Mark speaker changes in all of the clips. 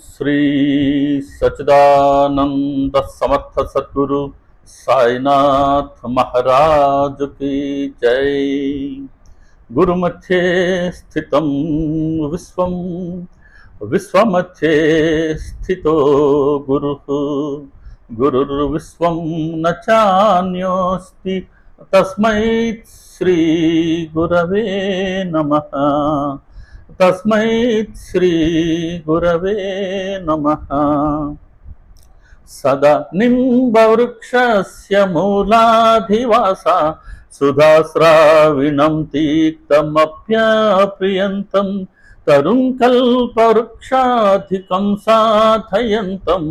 Speaker 1: श्री सच्चिदानंद समर्थ सद्गुरु साईनाथ महाराज की जय। गुरुमध्ये स्थितं विश्वं विश्वमध्ये स्थितो गुरुः गुरुर्विश्वं न चान्योस्ति तस्मै श्री गुरवे नमः तस्मै श्री गुरवे नमः। सदा निम्बवृक्षस्य मूलाधिवासा सुधास्राविणं तीक्तमप्यप्रियन्तं तरुं कल्पवृक्षाधिकं साधयन्तं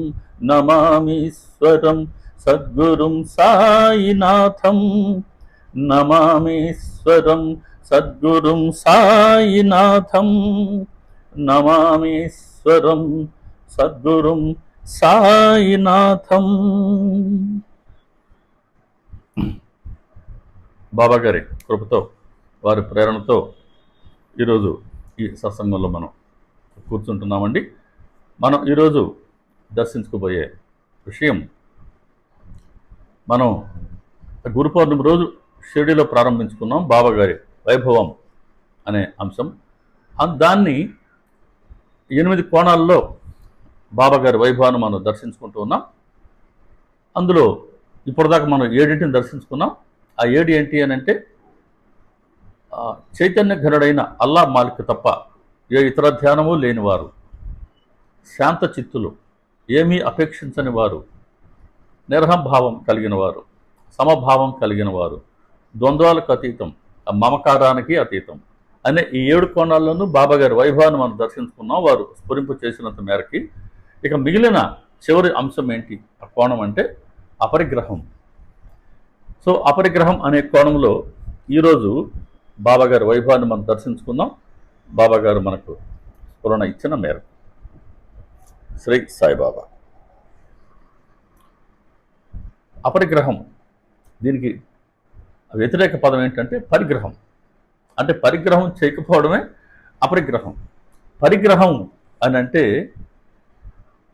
Speaker 1: नमामीश्वरं सद्गुरुं साईनाथं नमामीश्वरं सद्गुरुं साईनाथं नमामीश्वरं सद्गुरुं సాయినాథం। బాబా గారి కృపతో వారి ప్రేరణతో ఈరోజు ఈ సత్సంగంలో మనం కూర్చుంటున్నామండి। మనం ఈరోజు దర్శించుకోబోయే విషయం, మనం గురు పౌర్ణమి రోజు షిరిడీలో ప్రారంభించుకున్నాం బాబా గారి వైభవం అనే అంశం। దాన్ని 8 కోణాల్లో బాబా గారి వైభవాన్ని మనం దర్శించుకుంటూ ఉన్నాం। అందులో ఇప్పటిదాకా మనం 7 దర్శించుకున్నాం। ఆ 7 ఏంటి అని అంటే, చైతన్య ఘనుడైన అల్లా మాలిక్ తప్ప ఏ ఇతర ధ్యానము లేనివారు, శాంత చిత్తులు, ఏమీ అపేక్షించని వారు, నిర్హంభావం కలిగిన వారు, సమభావం కలిగిన వారు, ద్వంద్వాలకు అతీతం, మమకారానికి అతీతం అనే ఈ 7 కోణాల్లోనూ బాబా గారి వైభవాన్ని మనం దర్శించుకున్నాం వారు స్ఫురింపు చేసినంత మేరకి। ఇక మిగిలిన చివరి అంశం ఏంటి ఆ కోణం అంటే అపరిగ్రహం। సో అపరిగ్రహం అనే కోణంలో ఈరోజు బాబా గారి వైభవాన్ని మనం దర్శించుకుందాం। బాబా గారు మనకు స్ఫురణ ఇచ్చిన మేరకు। శ్రీ సాయిబాబా అపరిగ్రహం, దీనికి వ్యతిరేక పదం ఏంటంటే పరిగ్రహం। అంటే పరిగ్రహం చేయకపోవడమే అపరిగ్రహం। పరిగ్రహం అని అంటే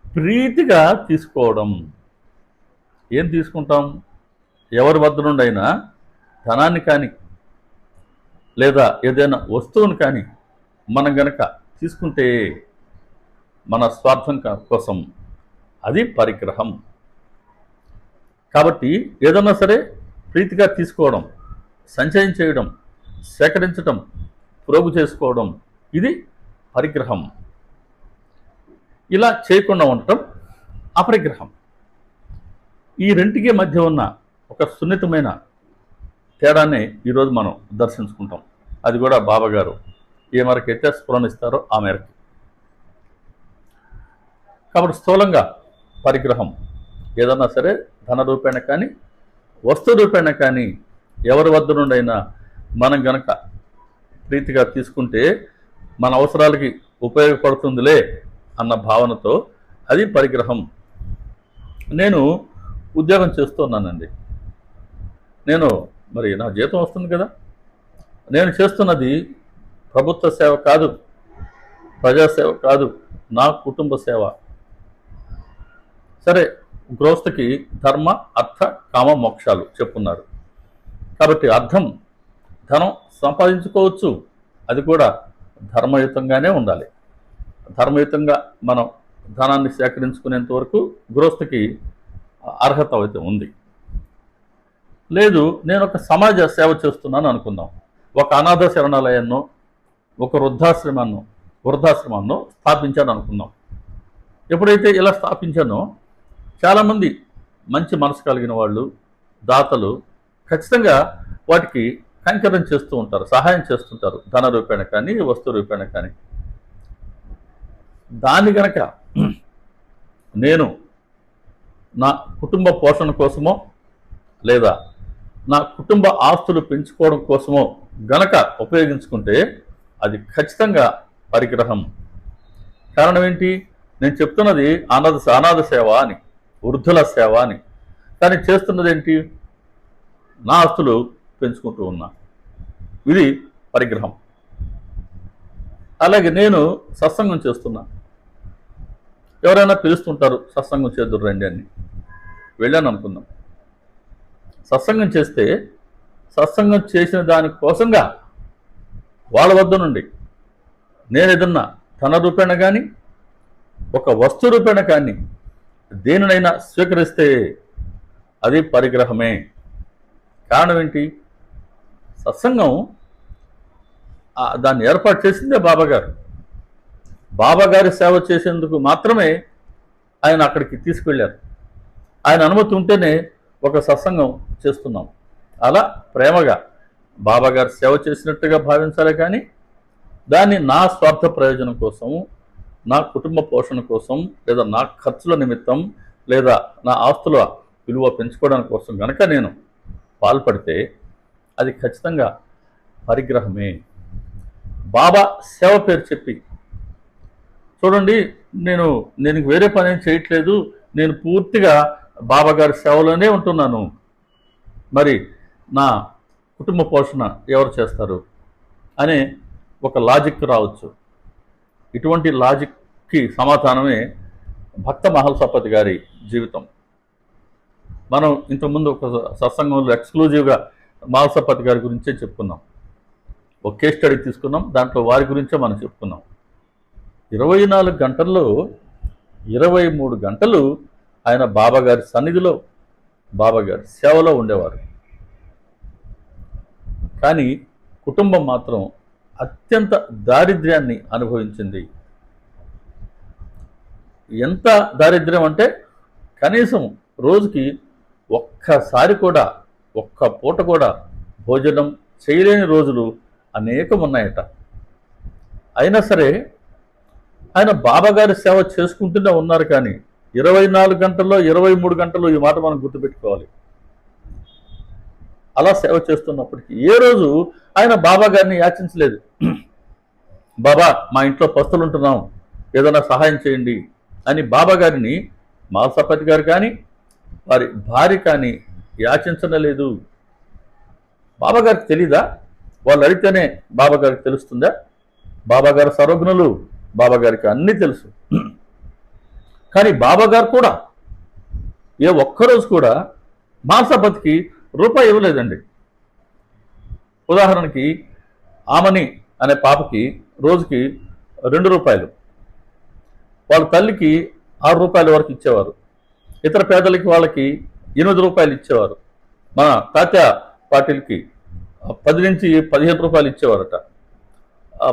Speaker 1: ప్రీతిగా తీసుకోవడం। ఏం తీసుకుంటాం? ఎవరి వద్ద నుండి అయినా ధనాన్ని కానీ లేదా ఏదైనా వస్తువుని కానీ మనం గనక తీసుకుంటే మన స్వార్థం కోసం, అది పరిగ్రహం। కాబట్టి ఏదన్నా సరే ప్రీతిగా తీసుకోవడం, సంచయం చేయడం, సేకరించడం, ప్రోగు చేసుకోవడం, ఇది పరిగ్రహం। ఇలా చేయకుండా ఉండటం అపరిగ్రహం। ఈ రెంటికి మధ్య ఉన్న ఒక సున్నితమైన తేడాన్ని ఈరోజు మనం దర్శించుకుంటాం। అది కూడా బాబా గారు ఏ మేరకైతే స్ఫురణిస్తారో ఆ మేరకు। కాబట్టి స్థూలంగా పరిగ్రహం ఏదన్నా సరే ధన రూపేణ కానీ వస్తు రూపేణ కానీ ఎవరి వద్ద నుండైనా మనం గనక ప్రీతిగా తీసుకుంటే మన అవసరాలకి ఉపయోగపడుతుందిలే అన్న భావనతో అది పరిగ్రహం। నేను ఉద్యోగం చేస్తున్నానండి, నేను మరి నా జీతం వస్తుంది కదా, నేను చేస్తున్నది ప్రభుత్వ సేవ కాదు, ప్రజాసేవ కాదు, నా కుటుంబ సేవ। సరే, గృహస్థకి ధర్మ అర్థ కామ మోక్షాలు చెప్పున్నారు కాబట్టి అర్థం ధనం సంపాదించుకోవచ్చు, అది కూడా ధర్మయుతంగానే ఉండాలి। ధర్మయుతంగా మనం ధనాన్ని సేకరించుకునేంత వరకు గృహస్థకి అర్హత అయితే ఉంది। లేదు, నేను ఒక సమాజ సేవ చేస్తున్నాను అనుకుందాం, ఒక అనాథ శరణాలయాన్నో ఒక వృద్ధాశ్రమాన్నో స్థాపించాను అనుకుందాం। ఎప్పుడైతే ఇలా స్థాపించానో చాలామంది మంచి మనసు కలిగిన వాళ్ళు, దాతలు ఖచ్చితంగా వాటికి కైంకర్యం చేస్తూ ఉంటారు, సహాయం చేస్తుంటారు, ధన రూపేణ కానీ వస్తు రూపేణ కానీ। దాన్ని గనక నేను నా కుటుంబ పోషణ కోసమో లేదా నా కుటుంబ ఆస్తులు పెంచుకోవడం కోసమో గనక ఉపయోగించుకుంటే అది ఖచ్చితంగా పరిగ్రహం। కారణం ఏంటి? నేను చెప్తున్నది అనాథ సేవ అని, వృద్ధుల సేవ అని, కానీ చేస్తున్నది ఏంటి? నా ఆస్తులు పెంచుకుంటూ ఉన్నా, ఇది పరిగ్రహం। అలాగే నేను సత్సంగం చేస్తున్నా, ఎవరైనా పిలుస్తుంటారు, సత్సంగం చేద్దురు రండి అని. వెళ్ళాను అనుకుందాం. సత్సంగం చేస్తే సత్సంగం చేసిన దానికోసంగా వాళ్ళ వద్ద నుండి నేను ఏదన్నా ధన రూపేణ కానీ ఒక వస్తు రూపేణ కానీ దేనినైనా స్వీకరిస్తే అది పరిగ్రహమే. కారణం ఏంటి? సత్సంగం దాన్ని ఏర్పాటు చేసిందే బాబాగారు. బాబాగారి సేవ చేసేందుకు మాత్రమే ఆయన అక్కడికి తీసుకెళ్ళారు. ఆయన అనుమతి ఉంటేనే ఒక సత్సంగం చేస్తున్నాం. అలా ప్రేమగా బాబాగారు సేవ చేసినట్టుగా భావించాలి, కానీ దాన్ని నా స్వార్థ ప్రయోజనం కోసం, నా కుటుంబ పోషణ కోసం, లేదా నా ఖర్చుల నిమిత్తం, లేదా నా ఆస్తుల విలువ పెంచుకోవడానికి కోసం కనుక నేను పాల్పడితే అది ఖచ్చితంగా పరిగ్రహమే. బాబా సేవ పేరు చెప్పి, చూడండి నేను వేరే పని ఏం చేయట్లేదు, నేను పూర్తిగా బాబాగారి సేవలోనే ఉంటున్నాను, మరి నా కుటుంబ పోషణ ఎవరు చేస్తారు అనే ఒక లాజిక్ రావచ్చు. ఇటువంటి లాజిక్కి సమాధానమే భక్త మహల్సపతి గారి జీవితం. మనం ఇంతకుముందు ఒక సత్సంగంలో ఎక్స్క్లూజివ్గా మహల్సపతి గారి గురించే చెప్పుకున్నాం. ఒక కేస్ స్టడీ తీసుకున్నాం, దాంట్లో వారి గురించే మనం చెప్పుకున్నాం. 24 గంటల్లో 23 గంటలు ఆయన బాబాగారి సన్నిధిలో, బాబాగారి సేవలో ఉండేవారు. కానీ కుటుంబం మాత్రం అత్యంత దారిద్ర్యాన్ని అనుభవించింది. ఎంత దారిద్ర్యం అంటే కనీసం రోజుకి ఒక్కసారి కూడా, ఒక్క పూట కూడా భోజనం చేయలేని రోజులు అనేకం ఉన్నాయట. అయినా సరే ఆయన బాబాగారి సేవ చేసుకుంటూనే ఉన్నారు. కానీ 24 గంటల్లో 23 గంటలు, ఈ మాట మనం గుర్తుపెట్టుకోవాలి. అలా సేవ చేస్తున్నప్పటికీ ఏ రోజు ఆయన బాబాగారిని యాచించలేదు. బాబా మా ఇంట్లో పస్తులు ఉంటున్నాం, ఏదైనా సహాయం చేయండి అని బాబాగారిని మహల్సపతి గారు కానీ వారి భార్య కానీ యాచించలేదు. బాబాగారికి తెలీదా? వాళ్ళు అడిగితేనే బాబాగారికి తెలుస్తుందా? బాబాగారు సర్వజ్ఞులు, బాబాగారికి అన్నీ తెలుసు. కానీ బాబాగారు కూడా ఏ ఒక్కరోజు కూడా మహల్సపతికి రూపాయి ఇవ్వలేదండి. ఉదాహరణకి ఆమని అనే పాపకి రోజుకి 2 రూపాయలు, వాళ్ళ తల్లికి 6 రూపాయల వరకు ఇచ్చేవారు. ఇతర పేదలకి వాళ్ళకి 8 రూపాయలు ఇచ్చేవారు. మన తాత్య పాటిల్కి 10 నుంచి 15 రూపాయలు ఇచ్చేవారట.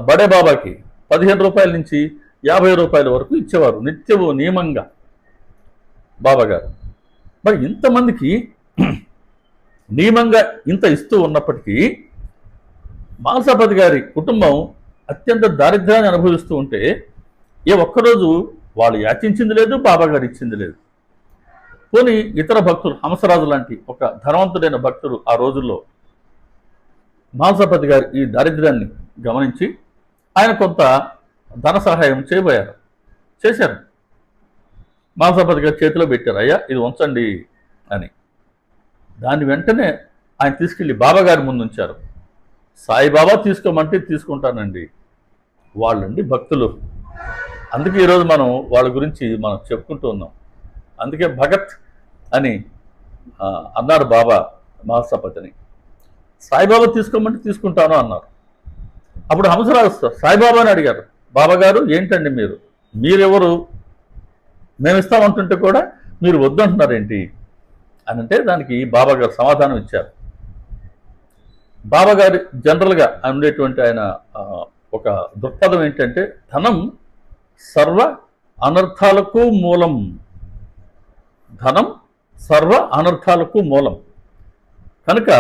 Speaker 1: బడే బాబాకి 15 రూపాయల నుంచి 50 రూపాయల వరకు ఇచ్చేవారు నిత్యము నియమంగా బాబాగారు. మరి ఇంతమందికి నియమంగా ఇంత ఇస్తూ ఉన్నప్పటికీ మహల్సపతి గారి కుటుంబం అత్యంత దారిద్ర్యాన్ని అనుభవిస్తూ ఉంటే ఏ ఒక్కరోజు వాళ్ళు యాచించింది లేదు, బాబాగారు ఇచ్చింది లేదు. పోనీ ఇతర భక్తులు, హంసరాజు లాంటి ఒక ధనవంతుడైన భక్తుడు ఆ రోజుల్లో మహల్సపతి గారి ఈ దారిద్ర్యాన్ని గమనించి ఆయన కొంత ధన సహాయం చేశారు. మహల్సపతి గారి చేతిలో పెట్టారు, అయ్యా ఇది ఉంచండి అని. దాన్ని వెంటనే ఆయన తీసుకెళ్ళి బాబాగారి ముందు ఉంచారు. సాయిబాబా తీసుకోమంటే తీసుకుంటానండి. వాళ్ళండి భక్తులు. అందుకే ఈరోజు మనం వాళ్ళ గురించి మనం చెప్పుకుంటూ ఉన్నాం. అందుకే భగత్ అని అన్నారు బాబా మహల్సపతిని. సాయిబాబా తీసుకోమంటే తీసుకుంటాను అన్నారు. అప్పుడు హంసరాజు సాయిబాబాని అడిగారు, బాబాగారు ఏంటండి మీరెవరు? మేము ఇస్తామంటుంటే కూడా మీరు వద్దంటున్నారేంటి అని అంటే దానికి బాబాగారు సమాధానం ఇచ్చారు. బాబాగారి జనరల్గా ఉండేటువంటి ఆయన ఒక దృక్పథం ఏంటంటే, ధనం సర్వ అనర్థాలకు మూలం. ధనం సర్వ అనర్థాలకు మూలం కనుక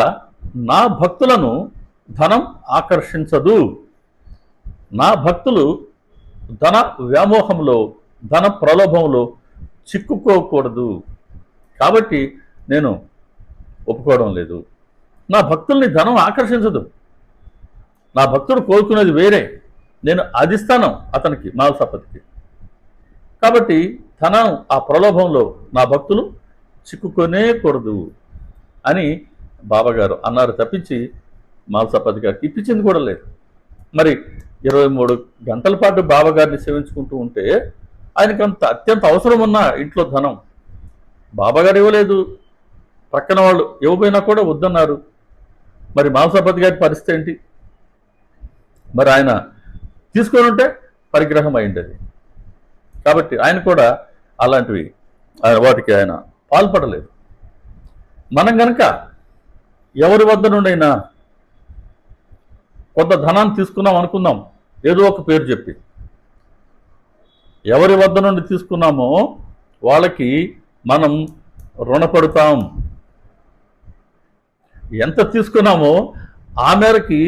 Speaker 1: నా భక్తులను ధనం ఆకర్షించదు. నా భక్తులు ధన వ్యామోహంలో, ధన ప్రలోభంలో చిక్కుకోకూడదు. కాబట్టి నేను ఒప్పుకోవడం లేదు. నా భక్తుల్ని ధనం ఆకర్షించదు. నా భక్తుడు కోరుకునేది వేరే, నేను అధిష్టానం అతనికి, మహల్సపతికి. కాబట్టి ధనం ఆ ప్రలోభంలో నా భక్తులు చిక్కుకొనేకూడదు అని బాబాగారు అన్నారు తప్పించి మహల్సపతి గారికి ఇప్పించింది కూడా లేదు. మరి 23 గంటల పాటు బాబాగారిని సేవించుకుంటూ ఉంటే ఆయనకి అంత అత్యంత అవసరం ఉన్న ఇంట్లో ధనం బాబాగారు ఇవ్వలేదు, పక్కన వాళ్ళు ఇవ్వబోయినా కూడా వద్దన్నారు. మరి మాంసపతి గారి పరిస్థితి ఏంటి? మరి ఆయన తీసుకొని ఉంటే పరిగ్రహం అయింది. కాబట్టి ఆయన కూడా అలాంటివి వాటికి ఆయన పాల్పడలేదు. మనం గనక ఎవరి వద్ద నుండైనా కొంత ధనాన్ని తీసుకున్నాం అనుకుందాం, ఏదో ఒక పేరు చెప్పి, ఎవరి వద్ద నుండి తీసుకున్నామో వాళ్ళకి మనం రుణపడతాం. ఎంత తీసుకున్నామో ఆ మేరకి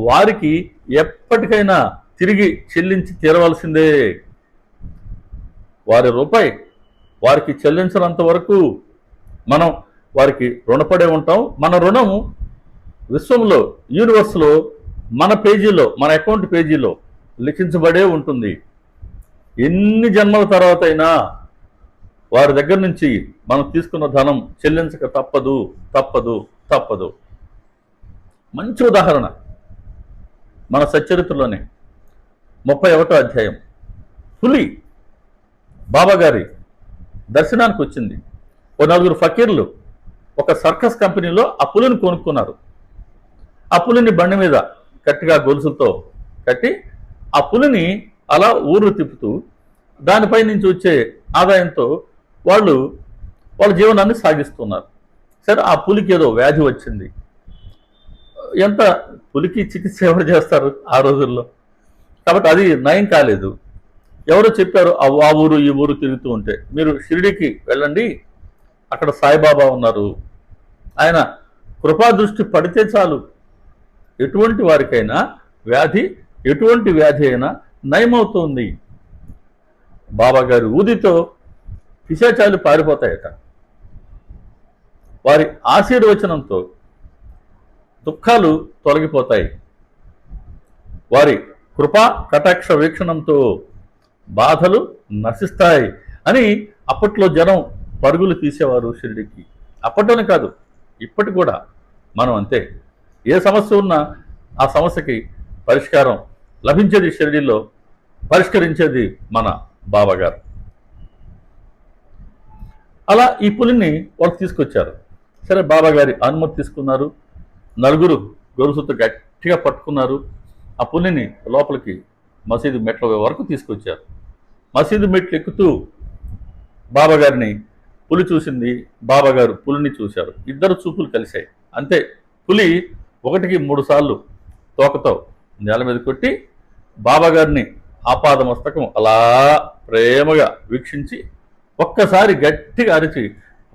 Speaker 1: వారికి ఎప్పటికైనా తిరిగి చెల్లించి తీరవలసిందే. వారి రూపాయి వారికి చెల్లించినంత వరకు మనం వారికి రుణపడే ఉంటాం. మన రుణం విశ్వంలో, యూనివర్స్లో, మన పేజీలో, మన అకౌంట్ పేజీలో లిఖించబడే ఉంటుంది. ఎన్ని జన్మల తర్వాత అయినా వారి దగ్గర నుంచి మనం తీసుకున్న ధనం చెల్లించక తప్పదు తప్పదు తప్పదు. మంచి ఉదాహరణ మన సచ్చరిత్రలోనే 31వ అధ్యాయం. పులి బాబాగారి దర్శనానికి వచ్చింది. ఓ 4 ఫకీర్లు ఒక సర్కస్ కంపెనీలో ఆ పులిని కొనుక్కున్నారు. ఆ పులిని బండి మీద గట్టిగా గొలుసులతో కట్టి ఆ పులిని అలా ఊరు తిప్పుతూ దానిపై నుంచి వచ్చే ఆదాయంతో వాళ్ళ జీవనాన్ని సాగిస్తున్నారు. సరే, ఆ పులికి ఏదో వ్యాధి వచ్చింది. ఎంత పులికి చికిత్స ఎవరు చేస్తారు ఆ రోజుల్లో? కాబట్టి అది నయం కాలేదు. ఎవరో చెప్పారు, ఆ ఊరు ఈ ఊరు తిరుగుతూ ఉంటే, మీరు షిరిడీకి వెళ్ళండి, అక్కడ సాయిబాబా ఉన్నారు, ఆయన కృపా దృష్టి పడితే చాలు, ఎటువంటి వారికైనా వ్యాధి, ఎటువంటి వ్యాధి అయినా నయమవుతుంది. బాబాగారి ఊదితో పిశాచాలు పారిపోతాయట. వారి ఆశీర్వచనంతో దుఃఖాలు తొలగిపోతాయి. వారి కృపా కటాక్ష వీక్షణంతో బాధలు నశిస్తాయి అని అప్పట్లో జనం పరుగులు తీసేవారు షిరిడికి. అప్పట్లోనే కాదు, ఇప్పటి కూడా మనం అంతే. ఏ సమస్య ఉన్నా ఆ సమస్యకి పరిష్కారం లభించేది షిరిడిలో, పరిష్కరించేది మన బాబాగారు. అలా ఈ పులిని వాళ్ళు తీసుకొచ్చారు. సరే, బాబాగారి అనుమతి తీసుకున్నారు. 4 గొలుసుతో గట్టిగా పట్టుకున్నారు. ఆ పులిని లోపలికి మసీదు మెట్ల వరకు తీసుకొచ్చారు. మసీదు మెట్లు ఎక్కుతూ బాబాగారిని పులి చూసింది, బాబాగారు పులిని చూశారు. ఇద్దరు చూపులు కలిశాయి. అంతే, పులి 1కి 3 సార్లు తోకతో నేల మీద కొట్టి బాబాగారిని ఆపాదమస్తకం అలా ప్రేమగా వీక్షించి ఒక్కసారి గట్టిగా అరిచి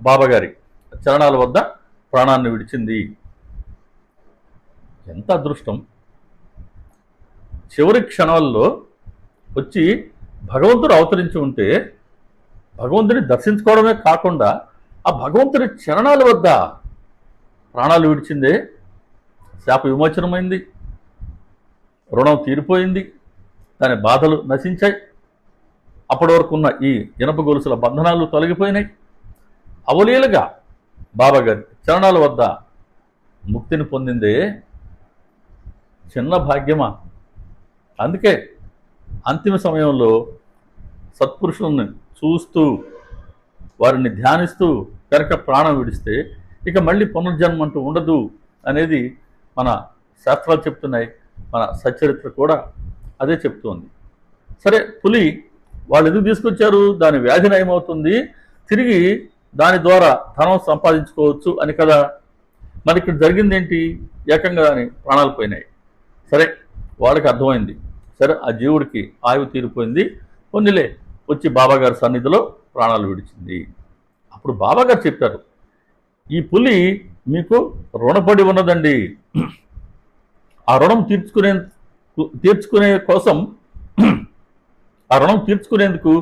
Speaker 1: బాబాగారి చరణాల వద్ద ప్రాణాన్ని విడిచింది. ఎంత అదృష్టం! చివరి క్షణాల్లో వచ్చి భగవంతుడు అవతరించి ఉంటే భగవంతుని దర్శించుకోవడమే కాకుండా ఆ భగవంతుని చరణాల వద్ద ప్రాణాలు విడిచిందే. శాప విమోచనమైంది, రుణం తీరిపోయింది, దాని బాధలు నశించాయి. అప్పటి వరకు ఉన్న ఈ ఇనప గొలుసుల బంధనాలు తొలగిపోయినాయి. అవలీలగా బాబాగారి చరణాల వద్ద ముక్తిని పొందిందే. చిన్న భాగ్యమా? అందుకే అంతిమ సమయంలో సత్పురుషులను చూస్తూ వారిని ధ్యానిస్తూ కనుక ప్రాణం విడిస్తే ఇక మళ్ళీ పునర్జన్మ అంటూ ఉండదు అనేది మన శాస్త్రాలు చెప్తున్నాయి. మన సచ్చరిత్ర కూడా అదే చెప్తోంది. సరే, పులి వాళ్ళు ఎందుకు తీసుకొచ్చారు? దాని వ్యాధి నయమవుతుంది, తిరిగి దాని ద్వారా ధనం సంపాదించుకోవచ్చు అని కదా. మరి ఇక్కడ జరిగింది ఏంటి? ఏకంగా దాని ప్రాణాలు పోయినాయి. సరే, వాళ్ళకి అర్థమైంది. సరే, ఆ జీవుడికి ఆయువు తీరిపోయింది, కొన్నిలే వచ్చి బాబాగారి సన్నిధిలో ప్రాణాలు విడిచింది. అప్పుడు బాబాగారు చెప్పారు, ఈ పులి మీకు రుణపడి ఉన్నదండి. ఆ రుణం తీర్చుకునేందుకు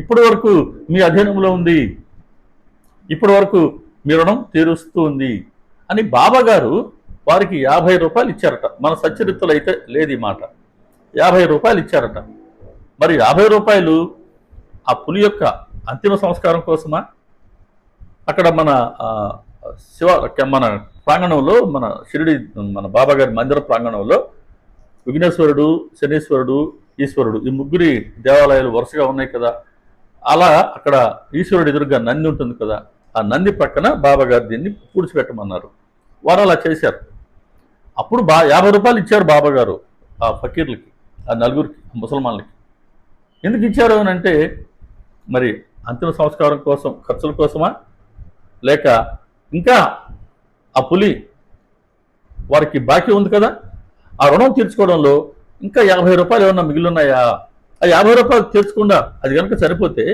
Speaker 1: ఇప్పటి వరకు మీ అధీనంలో ఉంది, ఇప్పటి వరకు మీ రుణం తీరుస్తూ ఉంది అని బాబాగారు వారికి 50 రూపాయలు ఇచ్చారట. మన సచ్చరిత్రలో అయితే లేదు ఈ మాట. 50 రూపాయలు ఇచ్చారట. మరి 50 రూపాయలు ఆ పులి యొక్క అంతిమ సంస్కారం కోసమా? అక్కడ మన మన ప్రాంగణంలో, మన షిరిడి మన బాబాగారి మందిర ప్రాంగణంలో విఘ్నేశ్వరుడు, శనీశ్వరుడు, ఈశ్వరుడు, ఈ 3 దేవాలయాలు వరుసగా ఉన్నాయి కదా. అలా అక్కడ ఈశ్వరుడు ఎదురుగా నంది ఉంటుంది కదా, ఆ నంది పక్కన బాబా గారు దీన్ని పూడ్చిపెట్టమన్నారు. వారు అలా చేశారు. అప్పుడు 50 రూపాయలు ఇచ్చారు బాబా గారు ఆ ఫకీర్లకి, ఆ నలుగురికి, ముసల్మాన్లకి. ఎందుకు ఇచ్చారు అని అంటే, మరి అంతిమ సంస్కారం కోసం, ఖర్చుల కోసమా, లేక ఇంకా ఆ పులి వారికి బాకీ ఉంది కదా, ఆ రుణం తీర్చుకోవడంలో ఇంకా 50 రూపాయలు ఏమన్నా మిగిలిన్నాయా, ఆ 50 రూపాయలు తీర్చకుండా అది కనుక సరిపోతే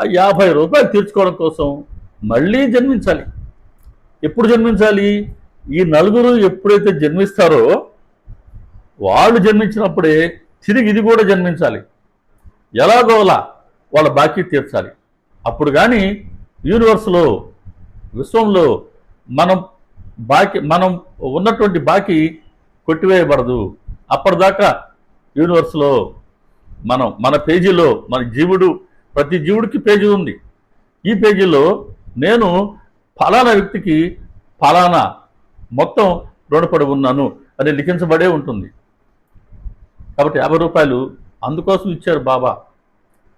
Speaker 1: ఆ 50 రూపాయలు తీర్చుకోవడం కోసం మళ్ళీ జన్మించాలి. ఎప్పుడు జన్మించాలి? ఈ నలుగురు ఎప్పుడైతే జన్మిస్తారో వాళ్ళు జన్మించినప్పుడే తిరిగి ఇది కూడా జన్మించాలి. ఎలాగోలా వాళ్ళ బాకీ తీర్చాలి. అప్పుడు కానీ యూనివర్స్లో, విశ్వంలో మనం ఉన్నటువంటి బాకీ కొట్టివేయబడదు. అప్పటిదాకా యూనివర్స్లో మన పేజీలో మన జీవుడు, ప్రతి జీవుడికి పేజీ ఉంది. ఈ పేజీలో నేను ఫలానా వ్యక్తికి ఫలానా మొత్తం రుణపడి ఉన్నాను అని లిఖించబడే ఉంటుంది. కాబట్టి 50 రూపాయలు అందుకోసం ఇచ్చారు బాబా.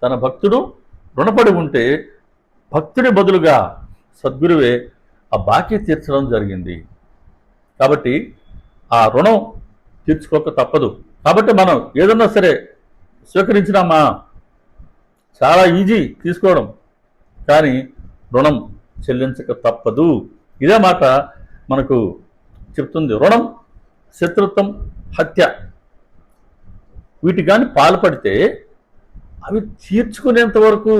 Speaker 1: తన భక్తుడు రుణపడి ఉంటే భక్తుడి బదులుగా సద్గురువే ఆ బాకీ తీర్చడం జరిగింది. కాబట్టి ఆ రుణం తీర్చుకోక తప్పదు. కాబట్టి మనం ఏదన్నా సరే స్వీకరించినామా, చాలా ఈజీ తీసుకోవడం, కానీ రుణం చెల్లించక తప్పదు. ఇదే మాట మనకు చెప్తుంది. రుణం, శత్రుత్వం, హత్య వీటి కానీ పాల్పడితే అవి తీర్చుకునేంత వరకు,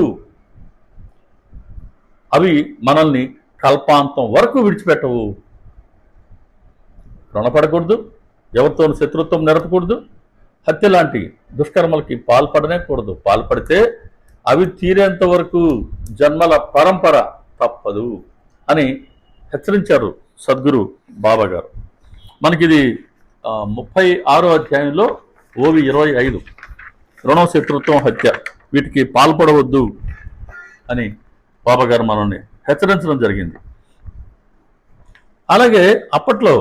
Speaker 1: అవి మనల్ని కల్పాంతం వరకు విడిచిపెట్టవు. రుణపడకూడదు, ఎవరితోనూ శత్రుత్వం నెరపకూడదు, హత్య లాంటి దుష్కర్మలకి పాల్పడనే కూడదు. పాల్పడితే అవి తీరేంత వరకు జన్మల పరంపర తప్పదు అని హెచ్చరించారు సద్గురు బాబా గారు. మనకిది 36వ అధ్యాయంలో ఓవి 25 రుణం, శత్రుత్వం, హత్య వీటికి పాల్పడవద్దు అని బాబా గారు మనల్ని హెచ్చరించడం జరిగింది. అలాగే అప్పట్లో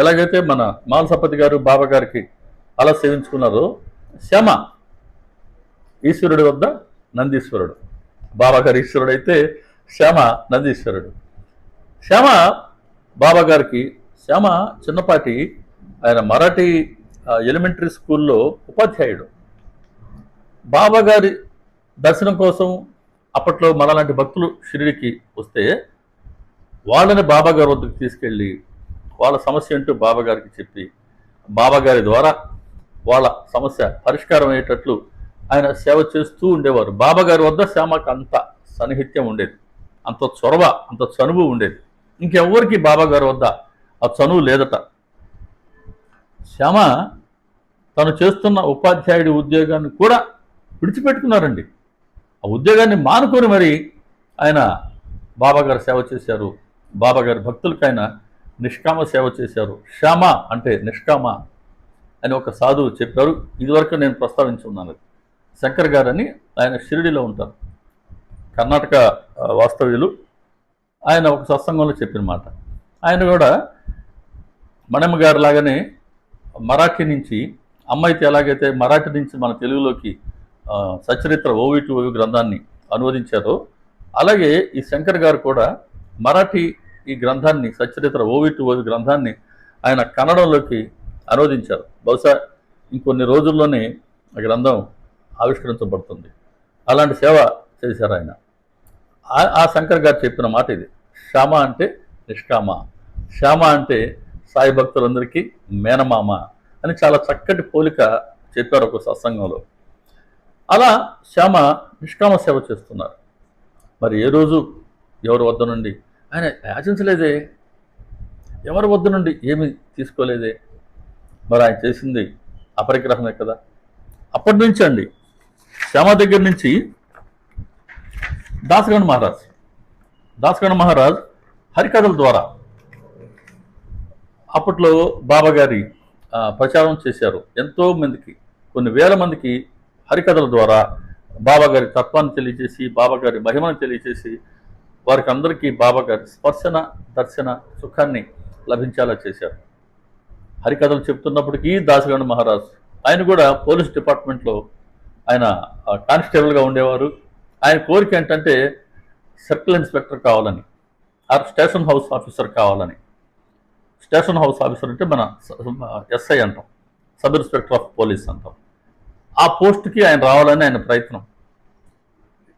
Speaker 1: ఎలాగైతే మన మాలసపతి గారు బాబా గారికి అలా సేవించుకున్నారో, శ్యామ ఈశ్వరుడి వద్ద నందీశ్వరుడు. బాబా గారు ఈశ్వరుడు అయితే శ్యామ నందీశ్వరుడు. శ్యామ బాబా గారికి, శ్యామ చిన్నపాటి ఆయన మరాఠీ ఎలిమెంటరీ స్కూల్లో ఉపాధ్యాయుడు. బాబా గారి దర్శనం కోసం అప్పట్లో మనలాంటి భక్తులు షిరిడికి వస్తే వాళ్ళని బాబా గారి వద్దకు తీసుకెళ్ళి వాళ్ళ సమస్య ఏంటో బాబా గారికి చెప్పి, బాబా గారి ద్వారా వాళ్ళ సమస్య పరిష్కారం అయ్యేటట్లు ఆయన సేవ చేస్తూ ఉండేవారు. బాబా గారి వద్ద శ్యామకు అంత సన్నిహిత్యం ఉండేది, అంత చొరవ, అంత చనువు ఉండేది. ఇంకెవ్వరికి బాబా గారి వద్ద ఆ చనువు లేదట. శ్యామ తను చేస్తున్న ఉపాధ్యాయుడి ఉద్యోగాన్ని కూడా విడిచిపెట్టుకున్నారండి. ఆ ఉద్యోగాన్ని మానుకొని మరి ఆయన బాబా గారు సేవ చేశారు. బాబా గారి భక్తులకి ఆయన నిష్కామ సేవ చేశారు. శ్యామ అంటే నిష్కామ అని ఒక సాధువు చెప్పారు. ఇదివరకు నేను ప్రస్తావించి ఉన్నాను. శంకర్ గారు అని ఆయన షిరిడిలో ఉంటారు, కర్ణాటక వాస్తవ్యులు. ఆయన ఒక సత్సంగంలో చెప్పిన మాట. ఆయన కూడా మణమ్మ గారు లాగానే మరాఠీ నుంచి, అమ్మ అయితే ఎలాగైతే మరాఠీ నుంచి మన తెలుగులోకి సచరిత్ర ఓవి గ్రంథాన్ని అనువదించారో, అలాగే ఈ శంకర్ గారు కూడా మరాఠీ ఈ గ్రంథాన్ని, సచరిత్ర ఓవి గ్రంథాన్ని ఆయన కన్నడంలోకి అనువదించారు. బహుశా ఇంకొన్ని రోజుల్లోనే ఆ గ్రంథం ఆవిష్కరించబడుతుంది. అలాంటి సేవ చేశారు ఆయన. ఆ శంకర్ గారు చెప్పిన మాట ఇది. శ్యామ అంటే నిష్కామ, శ్యామ అంటే సాయి భక్తులందరికీ మేనమామ అని చాలా చక్కటి పోలిక చెప్పారు ఒక సత్సంగంలో. అలా శ్యామ నిష్కామ సేవ చేస్తున్నారు. మరి ఏ రోజు ఎవరి వద్ద నుండి ఆయన యాచించలేదే, ఎవరి వద్ద నుండి ఏమి తీసుకోలేదే. మరి ఆయన చేసింది అపరిగ్రహమే కదా. అప్పటి నుంచి అండి, శ్యామ దగ్గర నుంచి దాసగణ్ మహారాజ్ హరికథల ద్వారా అప్పట్లో బాబా గారి ప్రచారం చేశారు. ఎంతో మందికి, కొన్ని వేల మందికి హరికథల ద్వారా బాబా గారి తత్వాన్ని తెలియజేసి, బాబా గారి మహిమను తెలియజేసి, వారికి అందరికీ బాబా గారి స్పర్శన, దర్శన, సుఖాన్ని లభించేలా చేశారు. హరికథలు చెప్తున్నప్పటికీ దాసగణ్ మహారాజ్ ఆయన కూడా పోలీస్ డిపార్ట్మెంట్లో ఆయన కానిస్టేబుల్గా ఉండేవారు. ఆయన కోరిక ఏంటంటే సర్కిల్ ఇన్స్పెక్టర్ కావాలని, ఆర్ స్టేషన్ హౌస్ ఆఫీసర్ కావాలని. స్టేషన్ హౌస్ ఆఫీసర్ అంటే మన ఎస్ఐ అంటాం, సబ్ ఇన్స్పెక్టర్ ఆఫ్ పోలీస్ అంటాం. ఆ పోస్ట్కి ఆయన రావాలని ఆయన ప్రయత్నం.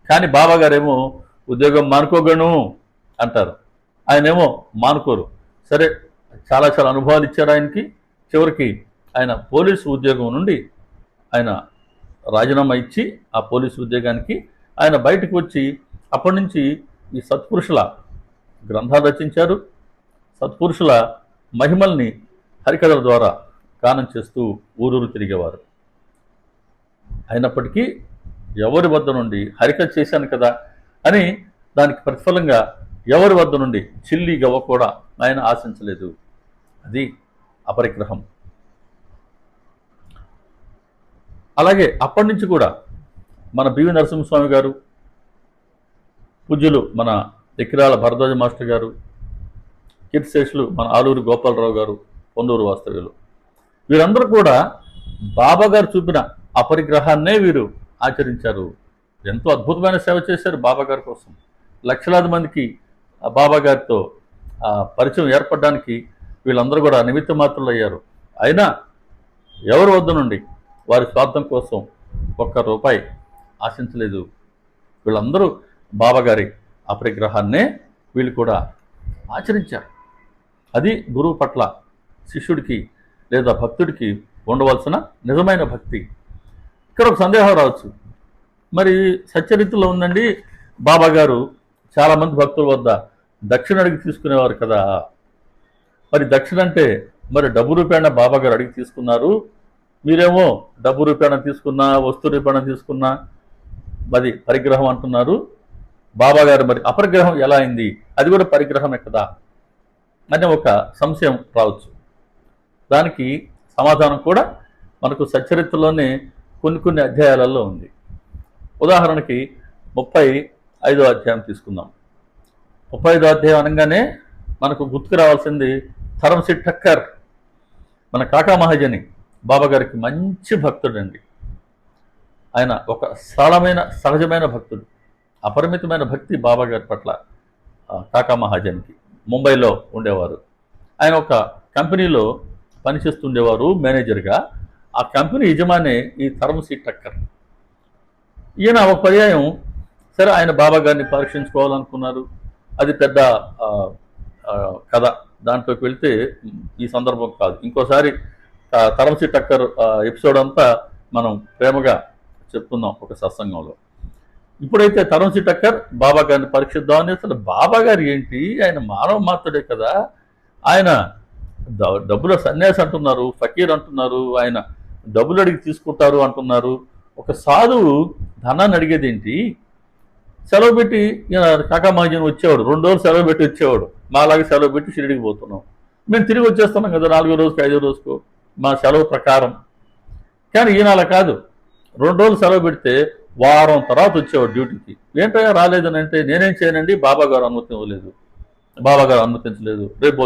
Speaker 1: కానీ బాబా గారేమో ఉద్యోగం మానుకోగలను అంటారు, ఆయనేమో మానుకోరు. సరే, చాలా చాలా అనుభవాలు ఇచ్చారు ఆయనకి. చివరికి ఆయన పోలీసు ఉద్యోగం నుండి ఆయన రాజీనామా ఇచ్చి ఆ పోలీసు ఉద్యోగానికి ఆయన బయటకు వచ్చి అప్పటి నుంచి ఈ సత్పురుషుల గ్రంథాలు రచించారు. సత్పురుషుల మహిమల్ని హరికథల ద్వారా గానం చేస్తూ ఊరూరు తిరిగేవారు. అయినప్పటికీ ఎవరి వద్ద నుండి హరికథ చేశాను కదా అని దానికి ప్రతిఫలంగా ఎవరి వద్ద నుండి చిల్లి గవ్వ కూడా ఆయన ఆశించలేదు. అది అపరిగ్రహం. అలాగే అప్పటి నుంచి కూడా మన బివి నరసింహస్వామి గారు, పూజ్యులు మన ఎక్కిరాల భరద్వాజ మాస్టర్ గారు, కీర్తిశేషులు మన ఆలూరు గోపాలరావు గారు, పొందూరు వాస్తవ్యులు, వీరందరూ కూడా బాబా గారు చూపిన అపరిగ్రహాన్నే వీరు ఆచరించారు. ఎంతో అద్భుతమైన సేవ చేశారు బాబా గారి కోసం. లక్షలాది మందికి బాబా గారితో పరిచయం ఏర్పడడానికి వీళ్ళందరూ కూడా నిమిత్త మాత్రులు అయ్యారు. అయినా ఎవరి వద్ద నుండి వారి స్వార్థం కోసం ₹1 ఆశించలేదు. వీళ్ళందరూ బాబా గారి అపరిగ్రహాన్నే వీళ్ళు కూడా ఆచరించారు. అది గురువు పట్ల శిష్యుడికి లేదా భక్తుడికి ఉండవలసిన నిజమైన భక్తి. ఇక్కడ ఒక సందేహం రావచ్చు, మరి సచ్చరిత్రలో ఉందండి బాబా గారు చాలామంది భక్తుల వద్ద దక్షిణ అడిగి తీసుకునేవారు కదా, మరి దక్షిణ అంటే మరి డబ్బు రూపాయన బాబా గారు అడిగి తీసుకున్నారు, మీరేమో డబ్బు రూపాయన తీసుకున్నా వస్తు రూపాయన తీసుకున్నా మరి పరిగ్రహం అంటున్నారు. బాబా గారు మరి అపరిగ్రహం ఎలా అయింది, అది కూడా పరిగ్రహమే కదా అనే ఒక సంశయం రావచ్చు. దానికి సమాధానం కూడా మనకు సచ్చరిత్రలోనే కొన్ని అధ్యాయాలలో ఉంది. ఉదాహరణకి 35వ అధ్యాయం తీసుకుందాం. 35వ అధ్యాయం అనగానే మనకు గుర్తుకు రావాల్సింది ధర్మసిట్ ఠక్కర్, మన కాకా మహాజని బాబా గారికి మంచి భక్తుడండి. ఆయన ఒక సరళమైన సహజమైన భక్తుడు, అపరిమితమైన భక్తి బాబా గారి పట్ల కాకా మహాజన్కి. ముంబైలో ఉండేవారు. ఆయన ఒక కంపెనీలో పనిచేస్తుండేవారు మేనేజర్గా. ఆ కంపెనీ యజమానే ఈ ధర్మసిట్ ఠక్కర్. ఈయన ఒక పర్యాయం సరే ఆయన బాబా గారిని పరీక్షించుకోవాలనుకున్నారు. అది పెద్ద కథ, దాంట్లోకి వెళ్తే ఈ సందర్భం కాదు. ఇంకోసారి ధర్మసిట్ ఠక్కర్ ఎపిసోడ్ అంతా మనం ప్రేమగా చెప్తున్నాం ఒక సత్సంగంలో. ఇప్పుడైతే ధర్మసిట్ ఠక్కర్ బాబా గారిని పరీక్షిద్దామని, అసలు బాబా గారు ఏంటి, ఆయన మానవ మాత్రుడే కదా, ఆయన డబ్బుల సన్యాసి అంటున్నారు, ఫకీర్ అంటున్నారు, ఆయన డబ్బులు అడిగి తీసుకుంటారు అంటున్నారు. ఒక సాధువు ధనాన్ని అడిగేది ఏంటి? సెలవు పెట్టి కాకా మహాజన్ వచ్చేవాడు, 2 రోజులు సెలవు పెట్టి వచ్చేవాడు. మాలాగా సెలవు పెట్టి షిరిడికి పోతున్నాం, మేము తిరిగి వచ్చేస్తున్నాం కదా 4వ రోజుకు 5వ రోజుకు మా సెలవు ప్రకారం. కానీ ఈయన అలా కాదు, 2 రోజులు సెలవు పెడితే వారం తర్వాత వచ్చేవాడు డ్యూటీకి. ఏంటో రాలేదని అంటే నేనేం చేయనండి, బాబా గారు అనుమతి ఇవ్వలేదు, బాబా గారు అనుమతించలేదు, రేపు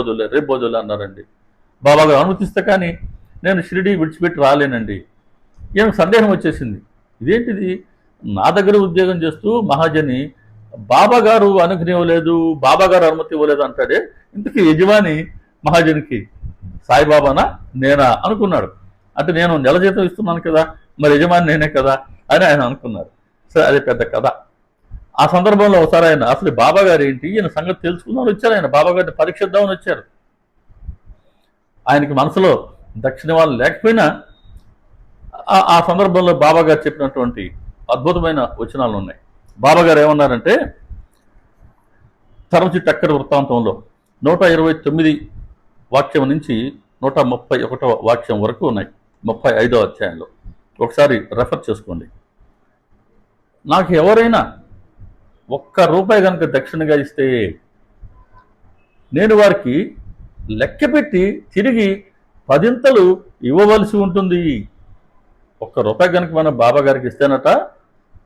Speaker 1: బోధులే అన్నారండి. బాబా గారు అనుమతిస్తే కానీ నేను షిరిడి విడిచిపెట్టి రాలేనండి. ఈయనకు సందేహం వచ్చేసింది, ఇదేంటిది, నా దగ్గర ఉద్యోగం చేస్తూ మహాజని బాబా గారు అనుమతి ఇవ్వలేదు, బాబా గారు అనుమతి ఇవ్వలేదు అంటాడే, ఇంతకీ యజమాని మహాజనికి సాయిబాబానా నేనా అనుకున్నాడు. అంటే నేను నెల జీతం ఇస్తున్నాను కదా, మరి యజమాని నేనే కదా అని ఆయన అనుకున్నారు. సరే, అది పెద్ద కథ. ఆ సందర్భంలో ఒకసారి ఆయన అసలు బాబా గారు ఏంటి ఈయన సంగతి తెలుసుకుందామని వచ్చారు. ఆయన బాబా గారిని పరీక్షిద్దామని వచ్చారు. ఆయనకి మనసులో దక్షిణ వాళ్ళు లేకపోయినా ఆ సందర్భంలో బాబా గారు చెప్పినటువంటి అద్భుతమైన వచనాలు ఉన్నాయి. బాబా గారు ఏమన్నారంటే ధర్మసిట్ ఠక్కర్ వృత్తాంతంలో 129 వాక్యం నుంచి 131 వాక్యం వరకు ఉన్నాయి 35వ అధ్యాయంలో. ఒకసారి రెఫర్ చేసుకోండి. నాకు ఎవరైనా ₹1 కనుక దక్షిణగా ఇస్తే నేను వారికి లెక్కపెట్టి తిరిగి 10 ఇవ్వవలసి ఉంటుంది. ₹1 కనుక మనం బాబా గారికి ఇస్తేనట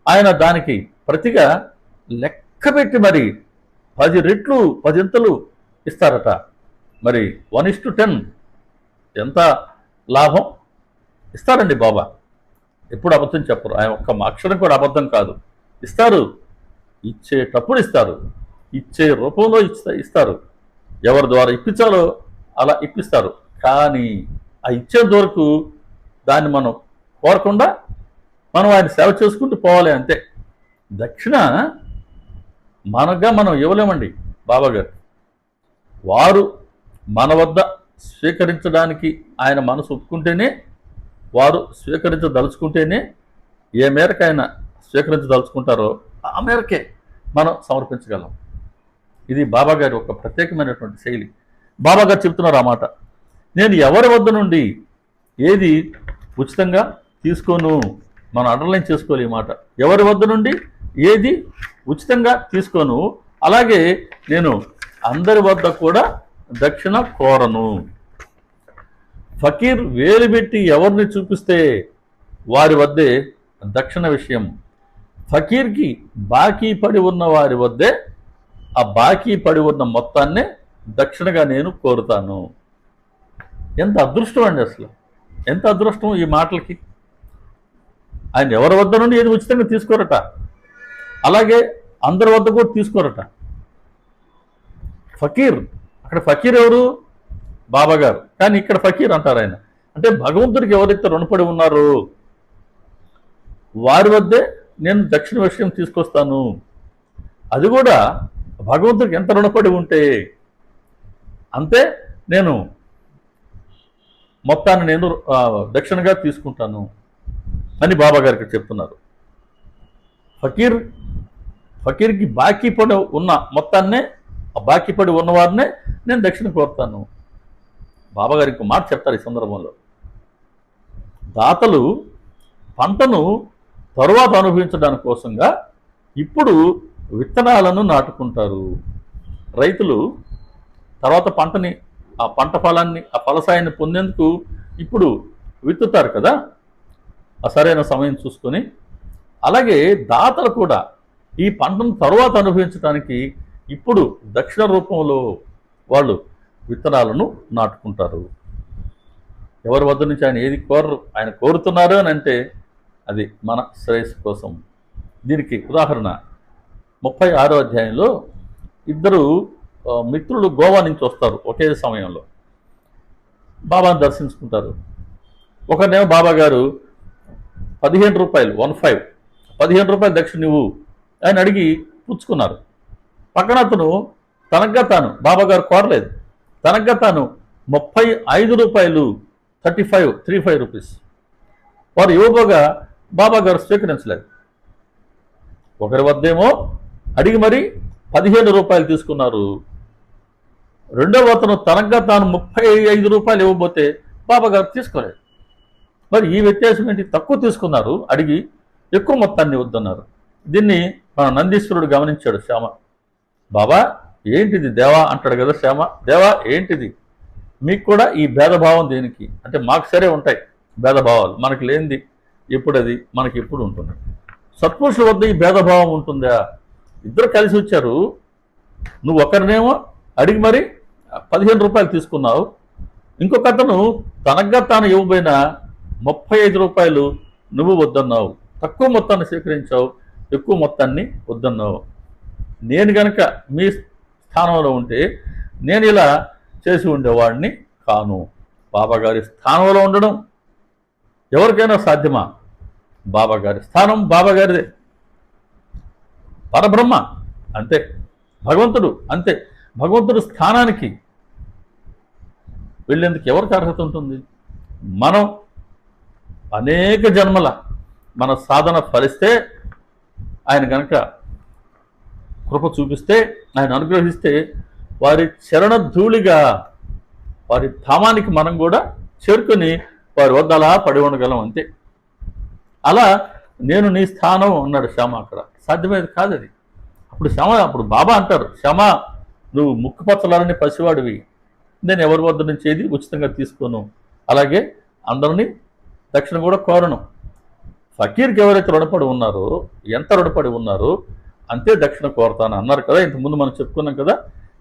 Speaker 1: ఆయన దానికి ప్రతిగా లెక్కపెట్టి మరి 10 రెట్లు 10 ఇస్తారట. మరి 1:10 ఎంత లాభం ఇస్తారండి బాబా. ఎప్పుడు అబద్ధం చెప్పరు, ఆయన ఒక్క అక్షరం కూడా అబద్ధం కాదు, ఇస్తారు. ఇచ్చేటప్పుడు ఇస్తారు, ఇచ్చే రూపంలో ఇస్తారు, ఎవరి ద్వారా ఇప్పించాలో అలా ఇప్పిస్తారు. కానీ ఆ ఇచ్చేంత వరకు దాన్ని మనం కోరకుండా మనం ఆయన సేవ చేసుకుంటూ పోవాలి అంతే. దక్షిణ మనం ఇవ్వలేమండి బాబాగారు. వారు మన వద్ద స్వీకరించడానికి ఆయన మనసు ఒప్పుకుంటేనే, వారు స్వీకరించదలుచుకుంటేనే, ఏ మేరకు ఆయన స్వీకరించదలుచుకుంటారో ఆ మేరకే మనం సమర్పించగలం. ఇది బాబాగారి ఒక ప్రత్యేకమైనటువంటి శైలి. బాబాగారు చెప్తున్నారు ఆ మాట, నేను ఎవరి వద్ద నుండి ఏది ఉచితంగా తీసుకోను. మనం అండర్లైన్ చేసుకోవాలి ఈ మాట. ఎవరి వద్ద నుండి ఏది ఉచితంగా తీసుకోను, అలాగే నేను అందరి వద్ద కూడా దక్షిణ కోరను. ఫకీర్ వేలు పెట్టి ఎవరిని చూపిస్తే వారి వద్దే దక్షిణ విషయం. ఫకీర్కి బాకీ పడి ఉన్న వారి వద్దే ఆ బాకీ పడి ఉన్న మొత్తాన్నే దక్షిణగా నేను కోరుతాను. ఎంత అదృష్టం అండి అసలు, ఎంత అదృష్టం ఈ మాటలకి. ఆయన ఎవరి వద్ద నుండి ఏది ఉచితంగా తీసుకోరట, అలాగే అందరి వద్ద కూడా తీసుకోరట. ఫకీర్, అక్కడ ఫకీర్ ఎవరు? బాబాగారు. కానీ ఇక్కడ ఫకీర్ అంటారు ఆయన. అంటే భగవంతుడికి ఎవరైతే రుణపడి ఉన్నారో వారి వద్దే నేను దక్షిణ విషయం తీసుకొస్తాను. అది కూడా భగవంతుడికి ఎంత రుణపడి ఉంటే అంతే నేను మొత్తాన్ని నేను దక్షిణగా తీసుకుంటాను అని బాబాగారికి చెప్తున్నారు. ఫకీర్కి బాకీ పడి ఉన్న మొత్తాన్నే, ఆ బాకీ పడి ఉన్నవారినే నేను దక్షిణ కోరుతాను. బాబాగారికి మాట చెప్తారు ఈ సందర్భంలో. దాతలు పంటను తరువాత అనుభవించడానికి కోసంగా ఇప్పుడు విత్తనాలను నాటుకుంటారు. రైతులు తర్వాత పంటని, ఆ పంట ఫలాన్ని, ఆ ఫలసాయాన్ని పొందేందుకు ఇప్పుడు విత్తుతారు కదా, ఆ సరైన సమయం చూసుకొని. అలాగే దాతలు కూడా ఈ పంటను తరువాత అనుభవించడానికి ఇప్పుడు దక్షిణ రూపంలో వాళ్ళు విత్తనాలను నాటుకుంటారు. ఎవరి వద్ద నుంచి ఆయన ఏది కోరరు, ఆయన కోరుతున్నారు అని అంటే అది మన శ్రేయస్సు కోసం. దీనికి ఉదాహరణ 36వ అధ్యాయంలో ఇద్దరు మిత్రులు గోవా నుంచి వస్తారు ఒకే సమయంలో. బాబాను దర్శించుకుంటారు. ఒకరినేమో బాబా గారు 15 రూపాయలు 15 రూపాయలు దక్షిణ ఇవ్వు అని అడిగి పుచ్చుకున్నారు. పక్కన అతను తనగ్గా తాను, బాబాగారు కోరలేదు, తనగ్గా తాను 35 రూపాయలు 35 రూపీస్ వారు ఇవ్వబోగా బాబాగారు స్వీకరించలేదు. ఒకరి వద్దేమో అడిగి మరి 15 రూపాయలు తీసుకున్నారు. రెండవ అతను తనగ్గా తాను 35 రూపాయలు ఇవ్వబోతే బాబాగారు తీసుకోలేదు. మరి ఈ వ్యత్యాసం ఏంటి? తక్కువ తీసుకున్నారు, అడిగి ఎక్కువ మొత్తాన్ని వద్దన్నారు. దీన్ని మన నందీశ్వరుడు గమనించాడు. శ్యామ, బాబా ఏంటిది దేవా అంటాడు కదా శ్యామ, దేవా ఏంటిది, మీకు కూడా ఈ భేదభావం దేనికి అంటే, మాకు సరే ఉంటాయి భేదభావాలు, మనకి లేనిది ఎప్పుడది మనకి ఎప్పుడు ఉంటుంది. సత్పురుషుల వద్ద ఈ భేదభావం ఉంటుందా? ఇద్దరు కలిసి వచ్చారు, నువ్వు ఒకరినేమో అడిగి మరి 15 రూపాయలు తీసుకున్నావు, ఇంకొక అతను తనగ్గా తాను ఇవ్వబోయిన 35 రూపాయలు నువ్వు వద్దన్నావు, తక్కువ మొత్తాన్ని స్వీకరించావు, ఎక్కువ మొత్తాన్ని వద్దన్నావు. నేను గనక మీ స్థానంలో ఉంటే నేను ఇలా చేసి ఉండేవాడిని కాను. బాబాగారి స్థానంలో ఉండడం ఎవరికైనా సాధ్యమా? బాబాగారి స్థానం బాబాగారిదే. పరబ్రహ్మ అంతే, భగవంతుడు అంతే. భగవంతుడు స్థానానికి వెళ్ళేందుకు ఎవరికి అర్హత ఉంటుంది? మనం అనేక జన్మల మన సాధన ఫలిస్తే, ఆయన కనుక కృప చూపిస్తే, ఆయన అనుగ్రహిస్తే, వారి చరణధూళిగా వారి ధామానికి మనం కూడా చేరుకొని వారి వద్ద అలా పడి ఉండగలం అంతే. అలా నేను నీ స్థానం అన్నాడు శ్యామ. అక్కడ సాధ్యమేది కాదు అది. అప్పుడు బాబా అంటారు, శ్యామ నువ్వు ముక్కుపచ్చలాలని పసివాడివి, నేను ఎవరి వద్ద నుంచి ఏది ఉచితంగా తీసుకోను, అలాగే అందరినీ దక్షిణ కూడా కోరను. ఫకీర్కి ఎవరైతే రుణపడి ఉన్నారో, ఎంత రుణపడి ఉన్నారో అంతే దక్షిణ కోరతాను అన్నారు కదా. ఇంతకుముందు మనం చెప్పుకున్నాం కదా.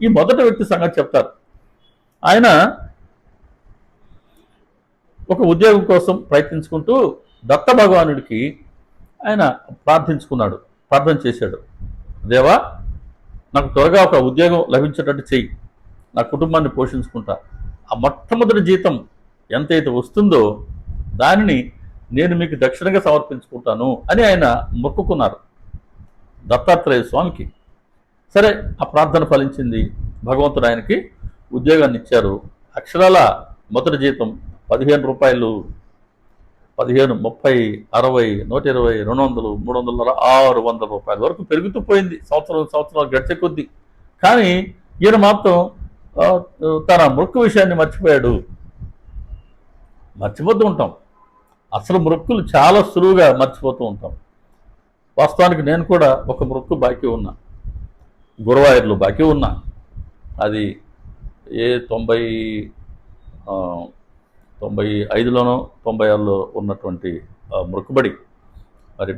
Speaker 1: ఈ మొదటి వ్యక్తి సంగతి చెప్తారు. ఆయన ఒక ఉద్యోగం కోసం ప్రయత్నించుకుంటూ దత్త భగవానుడికి ఆయన ప్రార్థన చేశాడు. దేవా, నాకు త్వరగా ఒక ఉద్యోగం లభించేటట్టు చెయ్యి, నా కుటుంబాన్ని పోషించుకుంటా, ఆ మొట్టమొదటి జీతం ఎంతైతే వస్తుందో దానిని నేను మీకు దక్షిణగా సమర్పించుకుంటాను అని ఆయన మొక్కుకున్నారు దత్తాత్రేయ స్వామికి. సరే, ఆ ప్రార్థన ఫలించింది. భగవంతుడు ఆయనకి ఉద్యోగాన్ని ఇచ్చారు. అక్షరాల మొదటి జీతం 15 రూపాయలు, 15, 30, 60, 120, 200, 300, 600 రూపాయల వరకు పెరుగుతూ పోయింది సంవత్సరాలు గడిచే కొద్దీ. కానీ ఈయన మాత్రం తన మొక్కు విషయాన్ని మర్చిపోయాడు. మర్చిపోతూ ఉంటాం, అసలు మొక్కులు చాలా సులువుగా మర్చిపోతూ ఉంటాం. వాస్తవానికి నేను కూడా ఒక మొక్కు బాకీ ఉన్నా, గురువాయూర్లో బాకీ ఉన్నా. అది 95లోనో 96లో ఉన్నటువంటి మొక్కుబడి. మరి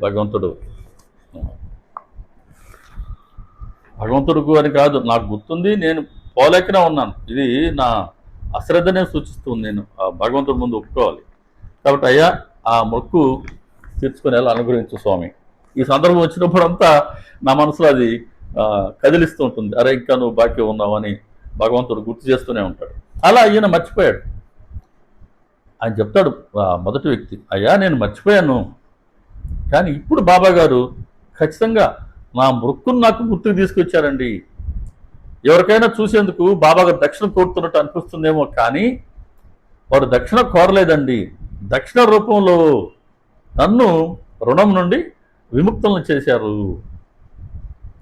Speaker 1: భగవంతుడికి అని కాదు, నాకు గుర్తుంది, నేను పోలేకనే ఉన్నాను. ఇది నా అశ్రద్ధనే సూచిస్తుంది. నేను భగవంతుడి ముందు ఒప్పుకోవాలి. కాబట్టి అయ్యా, ఆ మొక్కు తీర్చుకునేలా అనుగ్రహించు స్వామి. ఈ సందర్భం వచ్చినప్పుడు అంతా నా మనసులో అది కదిలిస్తూ ఉంటుంది. అరే, ఇంకా నువ్వు బాకీ ఉన్నావని భగవంతుడు గుర్తు చేస్తూనే ఉంటాడు. అలా ఈయన మర్చిపోయాడు. ఆయన చెప్తాడు, మొదటి వ్యక్తి, అయ్యా నేను మర్చిపోయాను, కానీ ఇప్పుడు బాబా గారు ఖచ్చితంగా నా మొక్కును నాకు గుర్తుకు తీసుకొచ్చారండి. ఎవరికైనా చూసేందుకు బాబా గారు దక్షిణ కోరుతున్నట్టు అనిపిస్తుందేమో, కానీ వారు దక్షిణ కోరలేదండి. దక్షిణ రూపంలో నన్ను రుణం నుండి విముక్తులను చేశారు.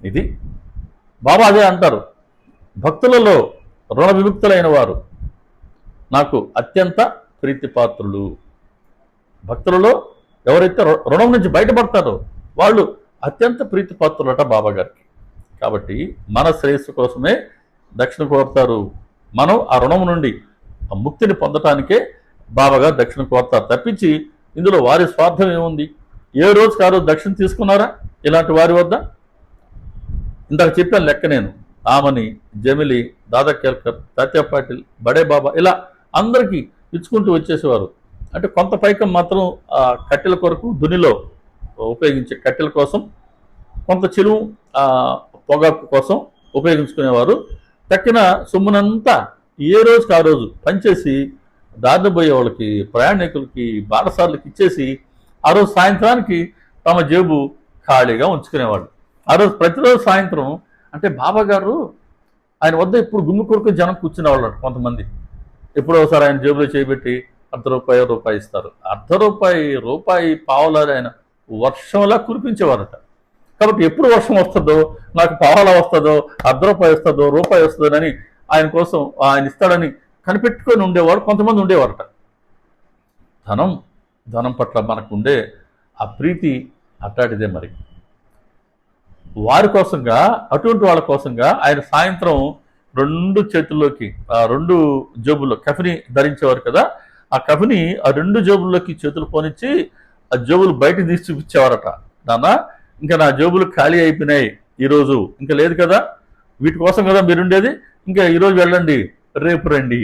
Speaker 1: ఇది బాబా అదే అంటారు, భక్తులలో రుణ విముక్తులైన వారు నాకు అత్యంత ప్రీతిపాత్రులు. భక్తులలో ఎవరైతే రుణం నుంచి బయటపడతారో వాళ్ళు అత్యంత ప్రీతిపాత్రులట బాబా గారికి. కాబట్టి మన శ్రేయస్సు కోసమే దక్షిణ కోరుతారు. మనం ఆ రుణం నుండి ఆ ముక్తిని పొందటానికే బాబా గారు దక్షిణ కోరుతారు తప్పించి ఇందులో వారి స్వార్థం ఏముంది? ఏ రోజుకి ఆ రోజు దక్షిణ తీసుకున్నారా ఇలాంటి వారి వద్ద? ఇందాక చెప్పాను లెక్క నేను. ఆమని, జమిలి, దాదా కేల్కర్, తాత్యా పాటిల్, బడే బాబా ఇలా అందరికీ ఇచ్చుకుంటూ వచ్చేసేవారు. అంటే కొంత పైకం మాత్రం ఆ కట్టెల కొరకు దునిలో ఉపయోగించే కట్టెల కోసం, కొంత చెలువు పొగాకు కోసం ఉపయోగించుకునేవారు. తక్కిన సొమ్మునంతా ఏ రోజుకి ఆ రోజు పనిచేసి దారిన పోయే వాళ్ళకి, ప్రయాణికులకి, బాటసార్లకి ఇచ్చేసి ఆ రోజు సాయంత్రానికి తమ జేబు ఖాళీగా ఉంచుకునేవాడు. ఆ రోజు ప్రతిరోజు సాయంత్రం అంటే బాబా గారు ఆయన వద్ద ఇప్పుడు గుమ్మి కొరకు జనం కూర్చునేవాళ్ళు. కొంతమంది ఎప్పుడో ఒకసారి ఆయన జేబులో చేయబెట్టి ₹1, ఇస్తారు. రూపాయి పావలాలు ఆయన వర్షంలా కురిపించేవారట. కాబట్టి ఎప్పుడు వర్షం వస్తుందో, నాకు పావలా వస్తుందో, ₹1 వస్తుందో, రూపాయి వస్తుందో అని ఆయన కోసం ఆయన ఇస్తాడని కనిపెట్టుకొని ఉండేవాడు. కొంతమంది ఉండేవారట. ధనం పట్ల మనకు ఉండే ఆ ప్రీతి అట్లాంటిదే. మరి వారి కోసంగా, అటువంటి వాళ్ళ కోసంగా ఆయన సాయంత్రం 2 చేతుల్లోకి 2 జేబుల్లో కఫిని ధరించేవారు కదా, ఆ కఫిని ఆ 2 జేబుల్లోకి చేతులు పోనిచ్చి ఆ జేబులు బయటకు తీసి చూపించేవారట. నాన్న, ఇంకా నా జేబులు ఖాళీ అయిపోయినాయి, ఈరోజు ఇంకా లేదు కదా, వీటి కోసం కదా మీరుండేది, ఇంకా ఈరోజు వెళ్ళండి, రేపు రండి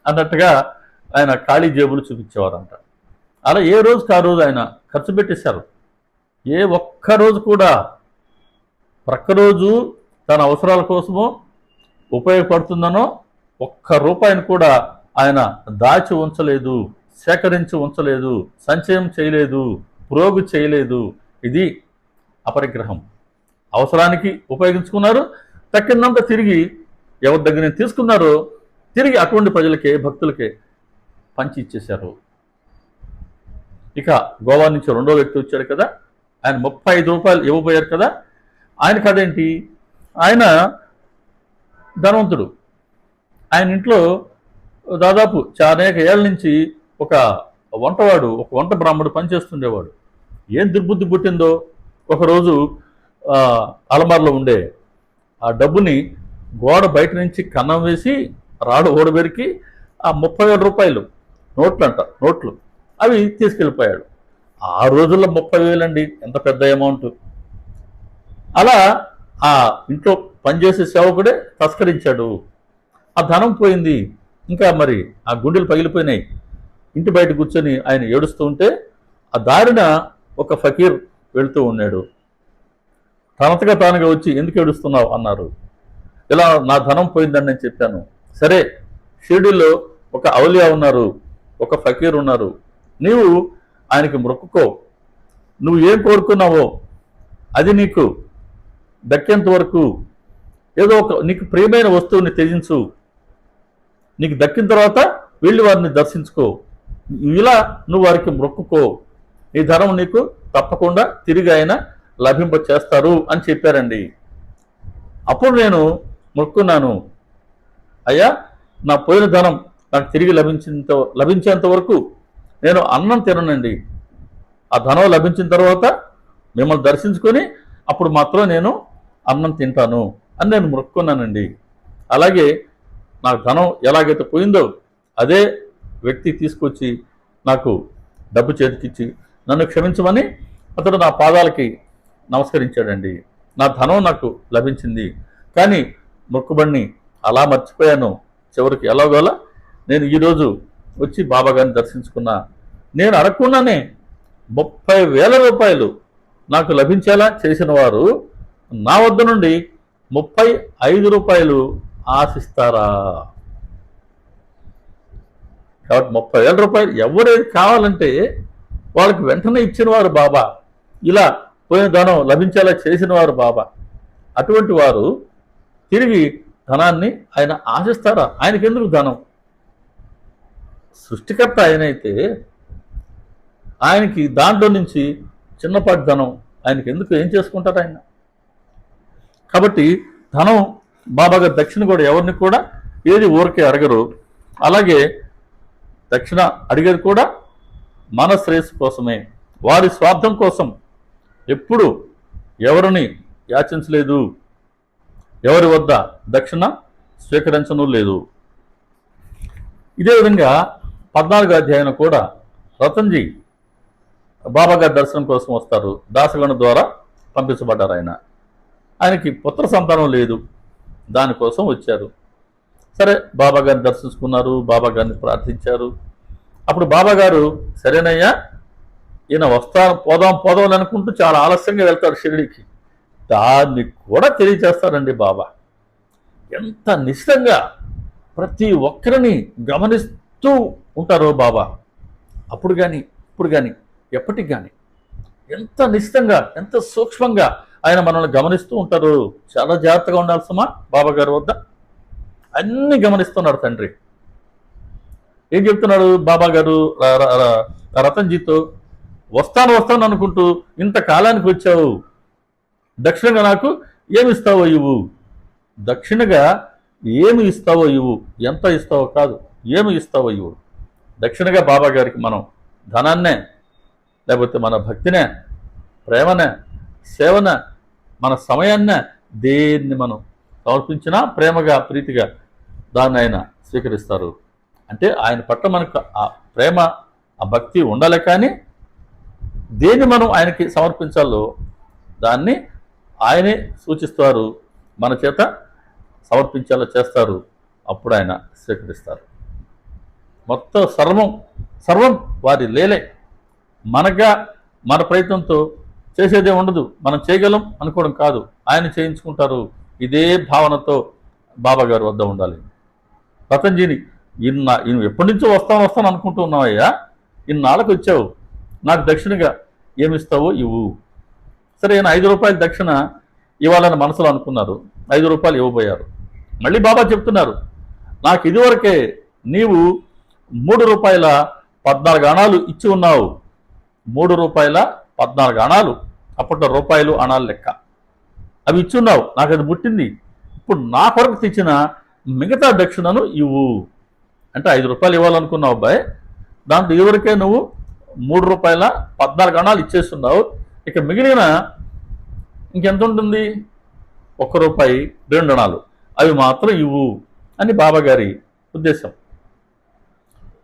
Speaker 1: అన్నట్టుగా ఆయన ఖాళీ జేబులు చూపించేవారంట. అలా ఏ రోజుకి ఆ రోజు ఆయన ఖర్చు పెట్టేశారు. ఏ ఒక్క రోజు కూడా ప్రక్కరోజు తన అవసరాల కోసమో ఉపయోగపడుతుందనో ₹1 కూడా ఆయన దాచి ఉంచలేదు, సేకరించి ఉంచలేదు, సంచయం చేయలేదు, ప్రోగు చేయలేదు. ఇది అపరిగ్రహం. అవసరానికి ఉపయోగించుకున్నారు, తక్కినంత తిరిగి ఎవరి దగ్గర తీసుకున్నారో తిరిగి అటువంటి ప్రజలకే, భక్తులకే పంచి ఇచ్చేశారు. ఇక గోవా నుంచి 2వ వ్యక్తి వచ్చాడు కదా, ఆయన ₹35 ఇవ్వబోయారు కదా. ఆయన కదేంటి? ఆయన ధనవంతుడు. ఆయన ఇంట్లో దాదాపు అనేక ఏళ్ళ నుంచి ఒక వంట బ్రాహ్మడు పనిచేస్తుండేవాడు. ఏం దుర్బుద్ధి పుట్టిందో, ఒకరోజు అలమార్లో ఉండే ఆ డబ్బుని గోడ బయట నుంచి కన్నం వేసి రాడు ఓడబెరికి ఆ ₹30,000 నోట్లు అవి తీసుకెళ్ళిపోయాడు. ఆ రోజుల్లో 30,000 అండి, ఎంత పెద్ద అమౌంట్. అలా ఆ ఇంట్లో పనిచేసే సేవకుడే తస్కరించాడు. ఆ ధనం పోయింది. ఇంకా మరి ఆ గుండెలు పగిలిపోయినాయి. ఇంటి బయట కూర్చొని ఆయన ఏడుస్తూ ఉంటే ఆ దారిన ఒక ఫకీర్ వెళుతూ ఉన్నాడు. తనంతగా తానుగా వచ్చి ఎందుకు ఏడుస్తున్నావు అన్నారు. ఇలా నా ధనం పోయిందని నేను చెప్పాను. సరే, షిరిడీలో ఒక ఔలియా ఉన్నారు, ఒక ఫకీర్ ఉన్నారు, నీవు ఆయనకి మొక్కుకో, నువ్వు ఏం కోరుకున్నావో అది నీకు దక్కేంత వరకు ఏదో ఒక నీకు ప్రియమైన వస్తువుని త్యజించు, నీకు దక్కిన తర్వాత వెళ్ళి వారిని దర్శించుకో, ఇలా నువ్వు వారికి మొక్కుకో, ఈ ధనం నీకు తప్పకుండా తిరిగి ఆయన లభింప చేస్తారు అని చెప్పారండి. అప్పుడు నేను మొక్కున్నాను, అయ్యా నా పోయిన ధనం నాకు తిరిగి లభించేంత వరకు నేను అన్నం తిననండి. ఆ ధనం లభించిన తర్వాత మిమ్మల్ని దర్శించుకొని అప్పుడు మాత్రం నేను అన్నం తింటాను అని నేను మొక్కున్నానండి. అలాగే నాకు ధనం ఎలాగైతే పోయిందో అదే వ్యక్తి తీసుకొచ్చి నాకు డబ్బు చేతికిచ్చి నన్ను క్షమించమని అతడు నా పాదాలకి నమస్కరించాడండి. నా ధనం నాకు లభించింది, కానీ మొక్కుబడిని అలా మర్చిపోయాను. చివరికి ఎలాగోలా నేను ఈరోజు వచ్చి బాబాగారిని దర్శించుకున్నా. నేను అడగకుండానే 30,000 రూపాయలు నాకు లభించేలా చేసిన వారు నా వద్ద నుండి 35 రూపాయలు ఆశిస్తారా? కాబట్టి 30,000 రూపాయలు ఎవరేది కావాలంటే వాళ్ళకి వెంటనే ఇచ్చిన వారు బాబా, ఇలా పోయిన ధనం లభించేలా చేసిన వారు బాబా. అటువంటి వారు తిరిగి ధనాన్ని ఆయన ఆశిస్తారా? ఆయనకి ఎందుకు ధనం? సృష్టికర్త ఆయనైతే ఆయనకి దాంట్లో నుంచి చిన్నపాటి ధనం ఆయనకి ఎందుకు, ఏం చేసుకుంటారు ఆయన? కాబట్టి ధనం బాబాగారు దక్షిణ కూడా ఎవరిని కూడా ఏది ఊరికే అడగరు. అలాగే దక్షిణ అడిగేది కూడా మన శ్రేయస్సు కోసమే, వారి స్వార్థం కోసం ఎప్పుడు ఎవరిని యాచించలేదు, ఎవరి వద్ద దక్షిణ స్వీకరించను లేదు. ఇదే విధంగా 14వ అధ్యాయం కూడా రతన్జీ బాబాగారి దర్శనం కోసం వస్తారు. దాసగణ ద్వారా పంపించబడ్డారు. ఆయనకి పుత్ర సంతానం లేదు, దానికోసం వచ్చారు. సరే, బాబాగారిని దర్శించుకున్నారు, బాబాగారిని ప్రార్థించారు. అప్పుడు బాబాగారు సరేనయ్యా ఈయన పోదాం అనుకుంటూ చాలా ఆలస్యంగా వెళ్తాడు షిరిడీకి. దాన్ని కూడా తెలియచేస్తారండి బాబా. ఎంత నిశ్చితంగా ప్రతి ఒక్కరిని గమనిస్తూ ఉంటారో బాబా. అప్పుడు కానీ ఇప్పుడు కానీ ఎప్పటికి కానీ ఎంత నిశ్చితంగా, ఎంత సూక్ష్మంగా ఆయన మనల్ని గమనిస్తూ ఉంటారు. చాలా జాగ్రత్తగా ఉండాల్సమా బాబాగారి వద్ద. అన్ని గమనిస్తున్నాడు తండ్రి. ఏం చెప్తున్నాడు బాబాగారు రతన్జీతో? వస్తాను అనుకుంటూ ఇంతకాలానికి వచ్చావు, దక్షిణగా నాకు ఏమి ఇస్తావో ఇవ్వు, దక్షిణగా ఏమి ఇస్తావో ఇవ్వు, ఎంత ఇస్తావో కాదు, ఏమి ఇస్తావో ఇవ్వు. దక్షిణగా బాబాగారికి మనం ధనాన్నే, లేకపోతే మన భక్తినే, ప్రేమనే, సేవనే, మన సమయాన్నే, దేన్ని మనం సమర్పించినా ప్రేమగా, ప్రీతిగా దాన్ని ఆయన స్వీకరిస్తారు. అంటే ఆయన పట్ల మనకు ఆ ప్రేమ, ఆ భక్తి ఉండాలి. కానీ దేన్ని మనం ఆయనకి సమర్పించాలో దాన్ని ఆయనే సూచిస్తారు, మన చేత సమర్పించేలా చేస్తారు. అప్పుడు ఆయన స్వీకరిస్తారు. మొత్తం సర్వం వారి లేలే. మనగా మన ప్రయత్నంతో చేసేదే ఉండదు, మనం చేయగలం అనుకోవడం కాదు, ఆయన చేయించుకుంటారు. ఇదే భావనతో బాబాగారు వద్ద ఉండాలి. రతన్జీని నువ్వు ఎప్పటి నుంచో వస్తాను అనుకుంటూ ఉన్నావయ్యా, ఇన్నాళ్ళకి వచ్చావు, నాకు దక్షిణగా ఏమిస్తావో ఇవ్వు. సరే, ఆయన 5 రూపాయల దక్షిణ ఇవ్వాలని మనసులో అనుకున్నారు. 5 రూపాయలు ఇవ్వబోయారు. మళ్ళీ బాబా చెప్తున్నారు, నాకు ఇదివరకే నీవు 3 రూపాయల 14 అణాలు ఇచ్చి ఉన్నావు. 3 రూపాయల 14 అణాలు, అప్పట్లో రూపాయలు అణాలు లెక్క, అవి ఇచ్చున్నావు, నాకు అది ముట్టింది. ఇప్పుడు నా కొరకు తెచ్చిన మిగతా దక్షిణను ఇవ్వు. అంటే 5 రూపాయలు ఇవ్వాలనుకున్నావు అబ్బాయి, దాంట్లో ఇదివరకే నువ్వు 3 రూపాయల 14 అణాలు ఇచ్చేస్తున్నావు. ఇక మిగిలిన ఇంకెంత ఉంటుంది? 1 రూపాయి 2 అణాలు, అవి మాత్రం ఇవ్వు అని బాబాగారి ఉద్దేశం.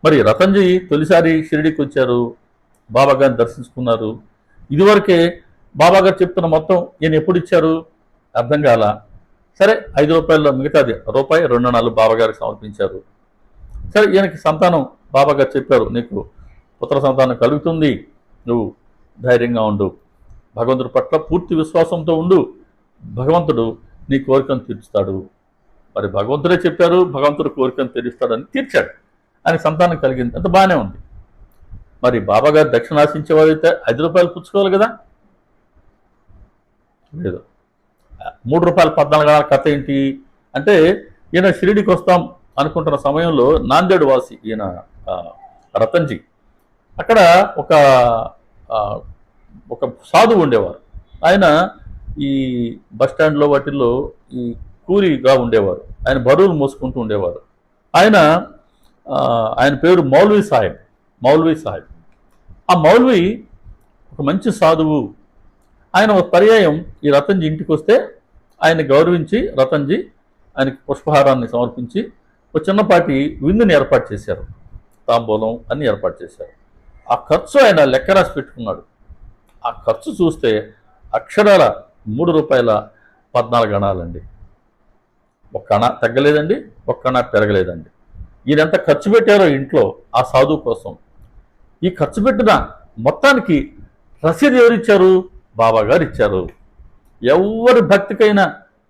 Speaker 1: మరి రతన్జీ తొలిసారి షిరిడీకి వచ్చారు, బాబాగారిని దర్శించుకున్నారు. ఇదివరకే బాబాగారు చెప్తున్న మొత్తం ఈయన ఎప్పుడు ఇచ్చారు అర్థం కాల. సరే, 5 రూపాయల్లో మిగతాది రూపాయి 2 అణాలు బాబాగారికి సమర్పించారు. సరే, ఈయనకి సంతానం బాబాగారు చెప్పారు, నీకు పుత్ర సంతానం కలుగుతుంది, నువ్వు ధైర్యంగా ఉండు, భగవంతుడి పట్ల పూర్తి విశ్వాసంతో ఉండు, భగవంతుడు నీ కోరికను తీర్చుతాడు. మరి భగవంతుడే చెప్పారు, భగవంతుడు కోరికను తీరుస్తాడని తీర్చాడు. ఆయన సంతానం కలిగింది, అంత బాగానే ఉంది. మరి బాబాగారు దక్షిణ ఆశించేవారైతే 5 రూపాయలు పుచ్చుకోవాలి కదా, లేదు. 3 రూపాయలు 14 గణాల కథ ఏంటి అంటే, ఈయన షిరిడికి వస్తాం అనుకుంటున్న సమయంలో నాందేడు వాసి ఈయన రతన్జీ, అక్కడ ఒక ఒక సాధువు ఉండేవారు. ఆయన ఈ బస్టాండ్లో వాటిల్లో ఈ కూలిగా ఉండేవారు. ఆయన బరువులు మోసుకుంటూ ఉండేవారు. ఆయన పేరు మౌల్వీ సాహెబ్. ఆ మౌల్వీ ఒక మంచి సాధువు. ఆయన ఒక పర్యాయం ఈ రతన్జీ ఇంటికి వస్తే ఆయన గౌరవించి రతన్జీ ఆయనకి పుష్పహారాన్ని సమర్పించి ఒక చిన్నపాటి విందుని ఏర్పాటు చేశారు. తాంబూలం అన్ని ఏర్పాటు చేశారు. ఆ ఖర్చు ఆయన లెక్క రాసి పెట్టుకున్నాడు. ఆ ఖర్చు చూస్తే అక్షరాల 3 రూపాయల 14 గణాలండి. ఒక్క అణ తగ్గలేదండి, ఒక్క అణ పెరగలేదండి. ఈయన ఎంత ఖర్చు పెట్టారో ఇంట్లో ఆ సాధువు కోసం. ఈ ఖర్చు పెట్టిన మొత్తానికి రసీదు ఎవరిచ్చారు? బాబాగారు ఇచ్చారు. ఎవరి భక్తికైనా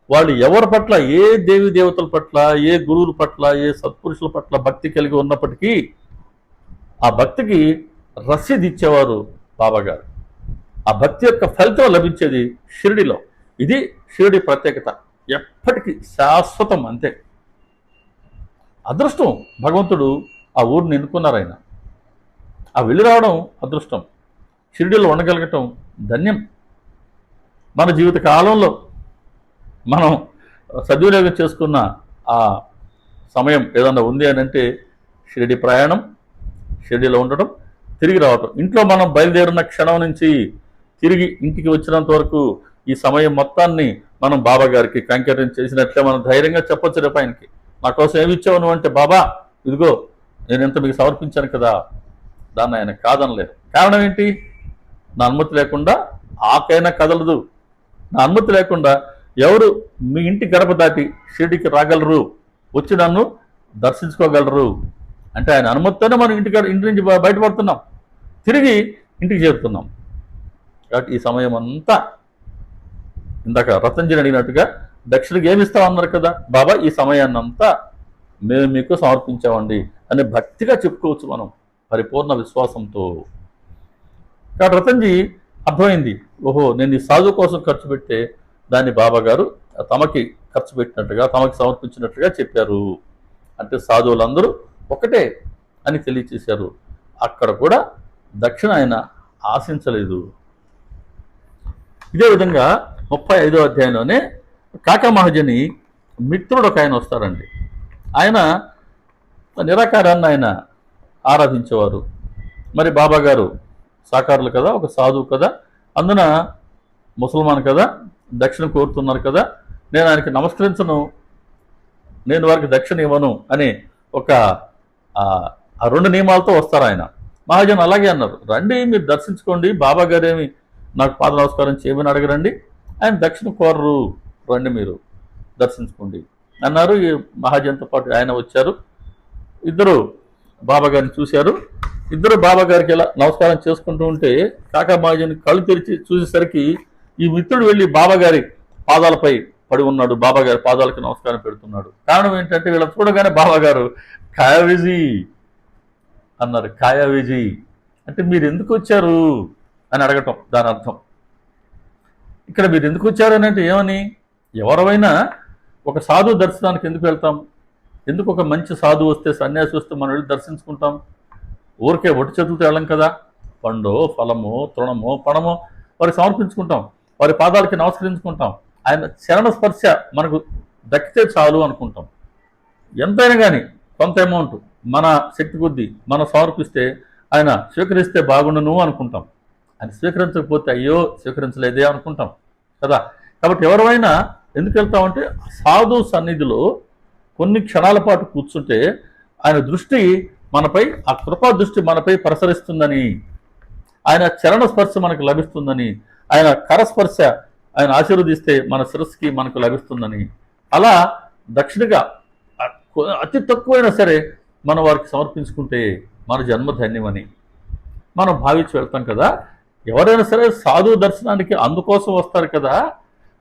Speaker 1: వాళ్ళు ఎవరి పట్ల, ఏ దేవి దేవతల పట్ల, ఏ గురువుల పట్ల, ఏ సత్పురుషుల పట్ల భక్తి కలిగి ఉన్నప్పటికీ ఆ భక్తికి రసీదు ఇచ్చేవారు బాబాగారు. ఆ భక్తి యొక్క ఫలితం లభించేది షిరిడిలో. ఇది షిరిడి ప్రత్యేకత, ఎప్పటికీ శాశ్వతం. అంతే. అదృష్టం, భగవంతుడు ఆ ఊరిని ఎన్నుకున్నారు. ఆయన ఆ వెళ్ళి రావడం అదృష్టం. షిరిడిలో ఉండగలగటం ధన్యం. మన జీవిత కాలంలో మనం సద్వినియోగం చేసుకున్న ఆ సమయం ఏదన్నా ఉంది అని అంటే షిరిడి ప్రయాణం, షిరిడిలో ఉండటం, తిరిగి రావటం. ఇంట్లో మనం బయలుదేరిన క్షణం నుంచి తిరిగి ఇంటికి వచ్చినంత వరకు ఈ సమయం మొత్తాన్ని మనం బాబా గారికి కంకర్యం చేసినట్లే మనం ధైర్యంగా చెప్పొచ్చు. రేపు ఆయనకి నా కోసం ఏమి ఇచ్చావు నువ్వు అంటే, బాబా ఇదిగో నేను ఎంత మీకు సమర్పించాను కదా. దాన్ని ఆయన కాదనలేదు. కారణం ఏంటి? నా అనుమతి లేకుండా ఆకైనా కదలదు. నా అనుమతి లేకుండా ఎవరు మీ ఇంటి గడప దాటి షిరిడికి రాగలరు, వచ్చి నన్ను దర్శించుకోగలరు అంటే ఆయన అనుమతితోనే మనం ఇంటి నుంచి బయటపడుతున్నాం, తిరిగి ఇంటికి చేరుతున్నాం. కాబట్టి ఈ సమయం అంతా ఇందాక రతన్జీని అడిగినట్టుగా దక్షిణకి ఏమిస్తామన్నారు కదా, బాబా ఈ సమయాన్ని అంతా మేము మీకు సమర్పించామండి అని భక్తిగా చెప్పుకోవచ్చు మనం పరిపూర్ణ విశ్వాసంతో. కాబట్టి రతన్జీ అర్థమైంది, ఓహో నేను ఈ సాధువు కోసం ఖర్చు పెడితే దాన్ని బాబా గారు తమకి ఖర్చు పెట్టినట్టుగా, తమకి సమర్పించినట్టుగా చెప్పారు. అంటే సాధువులందరూ ఒకటే అని తెలియచేశారు. అక్కడ కూడా దక్షిణ ఆయన ఆశించలేదు. ఇదే విధంగా 35వ అధ్యాయంలోనే కాకా మహాజని మిత్రుడు ఒక ఆయన వస్తారండి. ఆయన నిరాకారాన్ని ఆయన ఆరాధించేవారు. మరి బాబా గారు సాకారులు కదా, ఒక సాధువు కదా, అందున ముసల్మాన్ కదా, దక్షిణ కోరుతున్నారు కదా, నేను ఆయనకి నమస్కరించను, నేను వారికి దక్షిణ ఇవ్వను అని ఒక ఆ 2 నియమాలతో వస్తారు ఆయన. మహాజన్ అలాగే అన్నారు, రండి మీరు దర్శించుకోండి, బాబా గారేమి నాకు పాద నమస్కారం చేయమని అడగరండి, ఆయన దక్షిణ కోరరు, రండి మీరు దర్శించుకోండి అన్నారు. ఈ మహాజన్తో పాటు ఆయన వచ్చారు. ఇద్దరు బాబా గారిని చూశారు. ఇద్దరు బాబా గారికి ఇలా నమస్కారం చేసుకుంటూ ఉంటే కాకా మహాజన్ కళ్ళు తెరిచి చూసేసరికి ఈ మిత్రుడు వెళ్ళి బాబా గారి పాదాలపై పడి ఉన్నాడు, బాబా గారి పాదాలకు నమస్కారం పెడుతున్నాడు. కారణం ఏంటంటే వీళ్ళ చూడగానే బాబా గారు కాయావిజీ అన్నారు. కాయావిజీ అంటే మీరు ఎందుకు వచ్చారు అని అడగటం దాని అర్థం. ఇక్కడ మీరు ఎందుకు వచ్చారు అని అంటే ఏమని, ఎవరైనా ఒక సాధువు దర్శనానికి ఎందుకు వెళ్తాం? ఎందుకు ఒక మంచి సాధువు వస్తే, సన్యాసి వస్తే మనం వెళ్ళి దర్శించుకుంటాం? ఊరికే ఒట్టి చేతులతో వెళ్ళం కదా. పండో, ఫలమో, తృణమో, పణమో వారికి సమర్పించుకుంటాం, వారి పాదాలకి నమస్కరించుకుంటాం. ఆయన చరణ స్పర్శ మనకు దక్కితే చాలు అనుకుంటాం. ఎంతైనా కానీ కొంత అమౌంట్ మన శక్తి కొద్దీ మనం సమర్పిస్తే ఆయన స్వీకరిస్తే బాగుండును అనుకుంటాం. ఆయన స్వీకరించకపోతే అయ్యో స్వీకరించలేదే అనుకుంటాం కదా. కాబట్టి ఎవరైనా ఎందుకు వెళ్తామంటే సాధు సన్నిధిలో కొన్ని క్షణాల పాటు కూర్చుంటే ఆయన దృష్టి మనపై, ఆ కృపా దృష్టి మనపై ప్రసరిస్తుందని, ఆయన చరణ స్పర్శ మనకు లభిస్తుందని, ఆయన కరస్పర్శ ఆయన ఆశీర్వదిస్తే మన శిరస్సుకి మనకు లభిస్తుందని, అలా దక్షిణగా అతి తక్కువైనా సరే మనం వారికి సమర్పించుకుంటే మన జన్మ ధన్యమని మనం భావించి వెళ్తాం కదా. ఎవరైనా సరే సాధువు దర్శనానికి అందుకోసం వస్తారు కదా,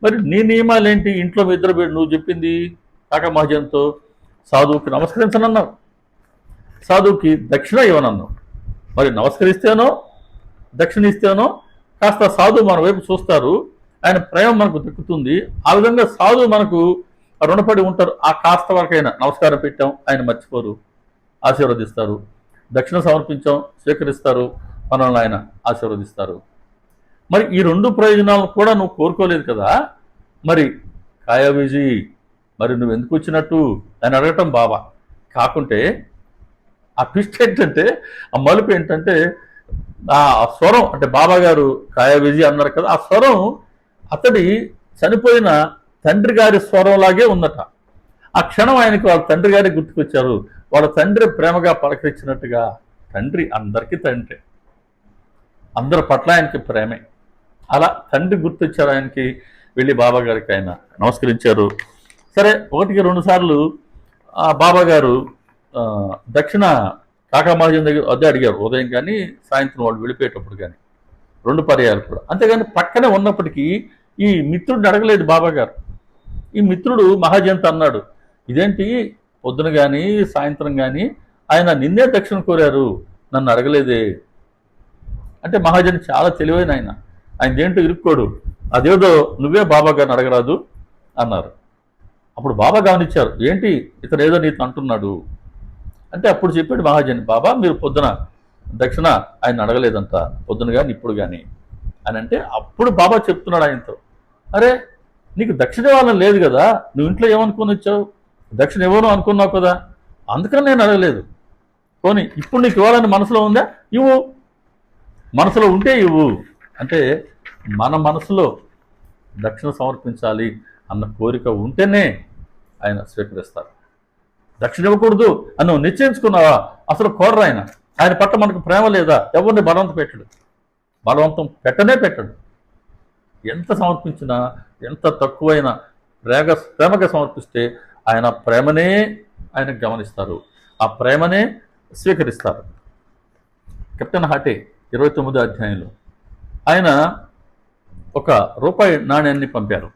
Speaker 1: మరి నీ నియమాలేంటి? ఇంట్లో మీ ఇద్దరు నువ్వు చెప్పింది కాకా మహాజన్తో సాధువుకి నమస్కరించనన్నావు, సాధువుకి దక్షిణ ఇవ్వనన్నావు. మరి నమస్కరిస్తేనో దక్షిణ ఇస్తేనో కాస్త సాధువు మన వైపు చూస్తారు, ఆయన ప్రేమ మనకు దక్కుతుంది. ఆ విధంగా సాధువు మనకు రుణపడి ఉంటారు. ఆ కాస్త వరకైనా నమస్కారం పెట్టాం, ఆయన మర్చిపోరు, ఆశీర్వదిస్తారు. దక్షిణ సమర్పించాం, స్వీకరిస్తారు, మనల్ని ఆయన ఆశీర్వదిస్తారు. మరి ఈ రెండు ప్రయోజనాలను కూడా నువ్వు కోరుకోలేదు కదా, మరి కాయవిజి మరి నువ్వు ఎందుకు వచ్చినట్టు అని అడగటం బాబా. కాకుంటే ఆ ట్విస్ట్ ఏంటంటే, ఆ మలుపు ఏంటంటే, ఆ స్వరం అంటే బాబా గారు కాయవిజి అన్నారు కదా, ఆ స్వరం అతడి చనిపోయిన తండ్రి గారి స్వరంలాగే ఉందట. ఆ క్షణం ఆయనకు వాళ్ళ తండ్రి గారి గుర్తుకొచ్చారు. వాళ్ళ తండ్రి ప్రేమగా పలకరించినట్టుగా. తండ్రి అందరికీ తండ్రి, అందరి పట్ల ఆయనకి ప్రేమే. అలా తండ్రి గుర్తొచ్చారు ఆయనకి. వెళ్ళి బాబా గారికి ఆయన నమస్కరించారు. సరే, 1-2 సార్లు ఆ బాబా గారు దక్షిణ కాకా మహాజన్ దగ్గర అదే అడిగారు, ఉదయం కానీ సాయంత్రం వాళ్ళు వెళ్ళిపోయేటప్పుడు కానీ 2 పర్యాలు కూడా. అంతేగాని పక్కనే ఉన్నప్పటికీ ఈ మిత్రుడిని అడగలేదు బాబా గారు. ఈ మిత్రుడు మహాజన్తో అన్నాడు, ఇదేంటి పొద్దున కానీ సాయంత్రం కానీ ఆయన నిన్నే దక్షిణ కోరారు, నన్ను అడగలేదే. అంటే మహాజన్ చాలా తెలివైన ఆయన దేంటో ఇరుక్కోడు. అదేదో నువ్వే బాబా గారిని అడగరాదు అన్నారు. అప్పుడు బాబా గమనించారు, ఏంటి ఇతను ఏదో నీతో అంటున్నాడు అంటే. అప్పుడు చెప్పాడు మహాజన్, బాబా మీరు పొద్దున దక్షిణ ఆయన అడగలేదంట, పొద్దున కానీ ఇప్పుడు కానీ అని. అంటే అప్పుడు బాబా చెప్తున్నాడు ఆయనతో, అరే నీకు దక్షిణ ఇవ్వాలని లేదు కదా, నువ్వు ఇంట్లో ఏమనుకుని వచ్చావు, దక్షిణ ఇవ్వను అనుకున్నావు కదా, అందుకని నేను అడగలేదు. పోనీ ఇప్పుడు నీకు ఇవ్వాలని మనసులో ఉందా, ఇవ్వు, మనసులో ఉంటే ఇవ్వు. అంటే మన మనసులో దక్షిణ సమర్పించాలి అన్న కోరిక ఉంటేనే ఆయన స్వీకరిస్తారు. దక్షిణ ఇవ్వకూడదు అని నువ్వు నిశ్చయించుకున్నావా, అసలు కోరరు ఆయన. ఆయన పట్ల మనకు ప్రేమ లేదా, ఎవరిని బలవంతం పెట్టడు, బలవంతం పెట్టడు. ఎంత సమర్పించినా, ఎంత తక్కువైన ప్రేమగా సమర్పిస్తే ఆయన ప్రేమనే ఆయన గమనిస్తారు, ఆ ప్రేమనే స్వీకరిస్తారు. కెప్టెన్ హాటే 29వ అధ్యాయంలో ఆయన ₹1 నాణ్యాన్ని పంపారు.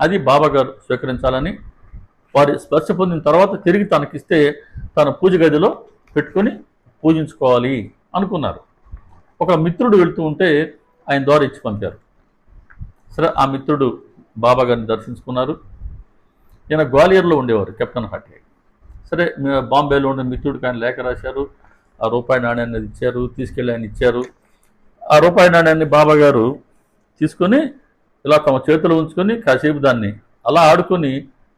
Speaker 1: అది బాబా గారు స్వీకరించాలని, వారి స్పర్శ పొందిన తర్వాత తిరిగి తనకిస్తే తన పూజ గదిలో పెట్టుకొని పూజించుకోవాలి అనుకున్నారు. ఒక మిత్రుడు వెళ్తూ ఉంటే ఆయన ద్వారా ఇచ్చి పంపారు. సరే, ఆ మిత్రుడు బాబా గారిని దర్శించుకున్నారు. ఈయన గ్వాలియర్లో ఉండేవారు కెప్టెన్ హాటే. సరే, బాంబేలో ఉండే మిత్రుడికి ఆయన లేఖ రాశారు, ఆ ₹1 నాణ్యాన్ని ఇచ్చారు, తీసుకెళ్ళి ఆయన ఇచ్చారు. ఆ ₹1 నాణ్యాన్ని బాబా గారు తీసుకొని ఇలా తమ చేతులు ఉంచుకొని కాసేపు దాన్ని అలా ఆడుకొని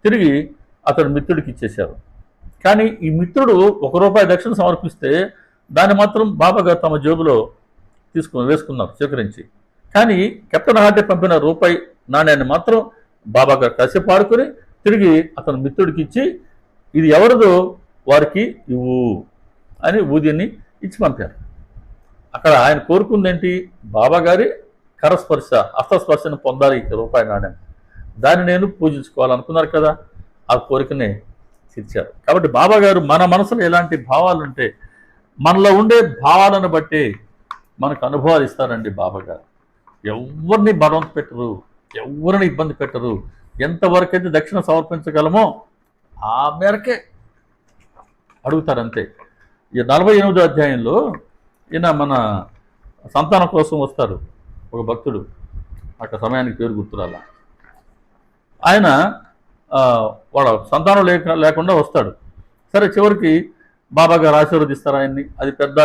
Speaker 1: తిరిగి అతడు మిత్రుడికి ఇచ్చేశారు. కానీ ఈ మిత్రుడు ₹1 దక్షిణ సమర్పిస్తే దాన్ని మాత్రం బాబా గారు తమ జేబులో వేసుకున్నారు స్వీకరించి. కానీ కెప్టెన్ హాటే పంపిన ₹1 నాణ్యాన్ని మాత్రం బాబా గారు కాసేపు ఆడుకొని తిరిగి అతని మిత్రుడికి ఇచ్చి, ఇది ఎవరిదో వారికి ఇవ్వు అని ఊదిని ఇచ్చి పంపారు. అక్కడ ఆయన కోరుకుందేంటి, బాబా గారి కరస్పర్శ, హస్తస్పర్శను పొందాలి ₹1 నాణ్యం, దాన్ని నేను పూజించుకోవాలనుకున్నారు కదా, ఆ కోరికనే తీర్చారు. కాబట్టి బాబా గారు మన మనసులో ఎలాంటి భావాలు ఉంటే మనలో ఉండే భావాలను బట్టి మనకు అనుభవాలు ఇస్తారండి బాబా గారు. ఎవరిని బలవంత పెట్టరు, ఎవరిని ఇబ్బంది పెట్టరు. ఎంతవరకైతే దక్షిణ సమర్పించగలమో ఆ మేరకే అడుగుతారంతే. ఈ 48వ అధ్యాయంలో ఈయన మన సంతానం కోసం వస్తారు ఒక భక్తుడు, అక్కడ సమయానికి పేరు గుర్తురాల. ఆయన వాళ్ళ సంతానం లేకుండా వస్తాడు. సరే, చివరికి బాబా గారు ఆశీర్వదిస్తారు ఆయన్ని. అది పెద్ద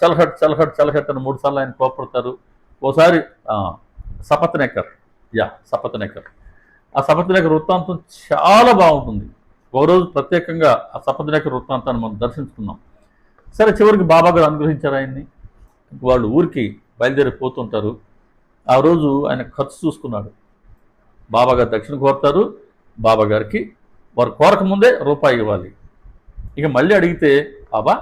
Speaker 1: చలహట్ అని 3 సార్లు ఆయన కోపడతారు. ఓసారి సపత్నేకర్, సపత్నేకర్, ఆ సపత్నేకర్ వృత్తాంతం చాలా బాగుంటుంది. ఒకరోజు ప్రత్యేకంగా ఆ సపత్నేకర్ వృత్తాంతాన్ని మనం దర్శించుకున్నాం. సరే, చివరికి బాబా గారు అనుగ్రహించారు ఆయన్ని. వాళ్ళు ఊరికి బయలుదేరిపోతుంటారు. ఆ రోజు ఆయన ఖర్చు చూసుకున్నాడు. బాబా గారు దక్షిణ కోరుతారు, బాబా గారికి వారు కోరక ముందే ₹1 ఇవ్వాలి. ఇక మళ్ళీ అడిగితే, బాబా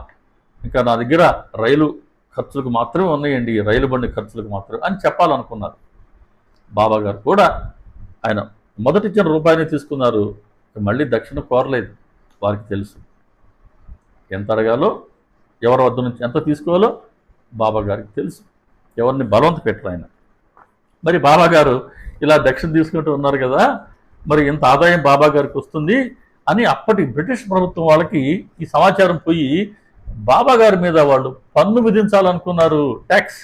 Speaker 1: ఇంకా నా దగ్గర రైలు ఖర్చులకు మాత్రమే ఉన్నాయండి, రైలు బండి ఖర్చులకు మాత్రమే అని చెప్పాలనుకున్నారు. బాబా గారు కూడా ఆయన మొదటి ఇచ్చిన ₹1 తీసుకున్నారు. మళ్ళీ దక్షిణ కోరలేదు. వారికి తెలుసు ఎంత అడగాలో, ఎవరి వద్ద నుంచి ఎంత తీసుకోవాలో బాబా గారికి తెలుసు. ఎవరిని బలవంత పెట్టరు ఆయన. మరి బాబా గారు ఇలా దక్షిణ తీసుకుంటూ ఉన్నారు కదా, మరి ఇంత ఆదాయం బాబా గారికి వస్తుంది అని అప్పటి బ్రిటిష్ ప్రభుత్వం వాళ్ళకి ఈ సమాచారం పోయి బాబా గారి మీద వాళ్ళు పన్ను విధించాలనుకున్నారు. ట్యాక్స్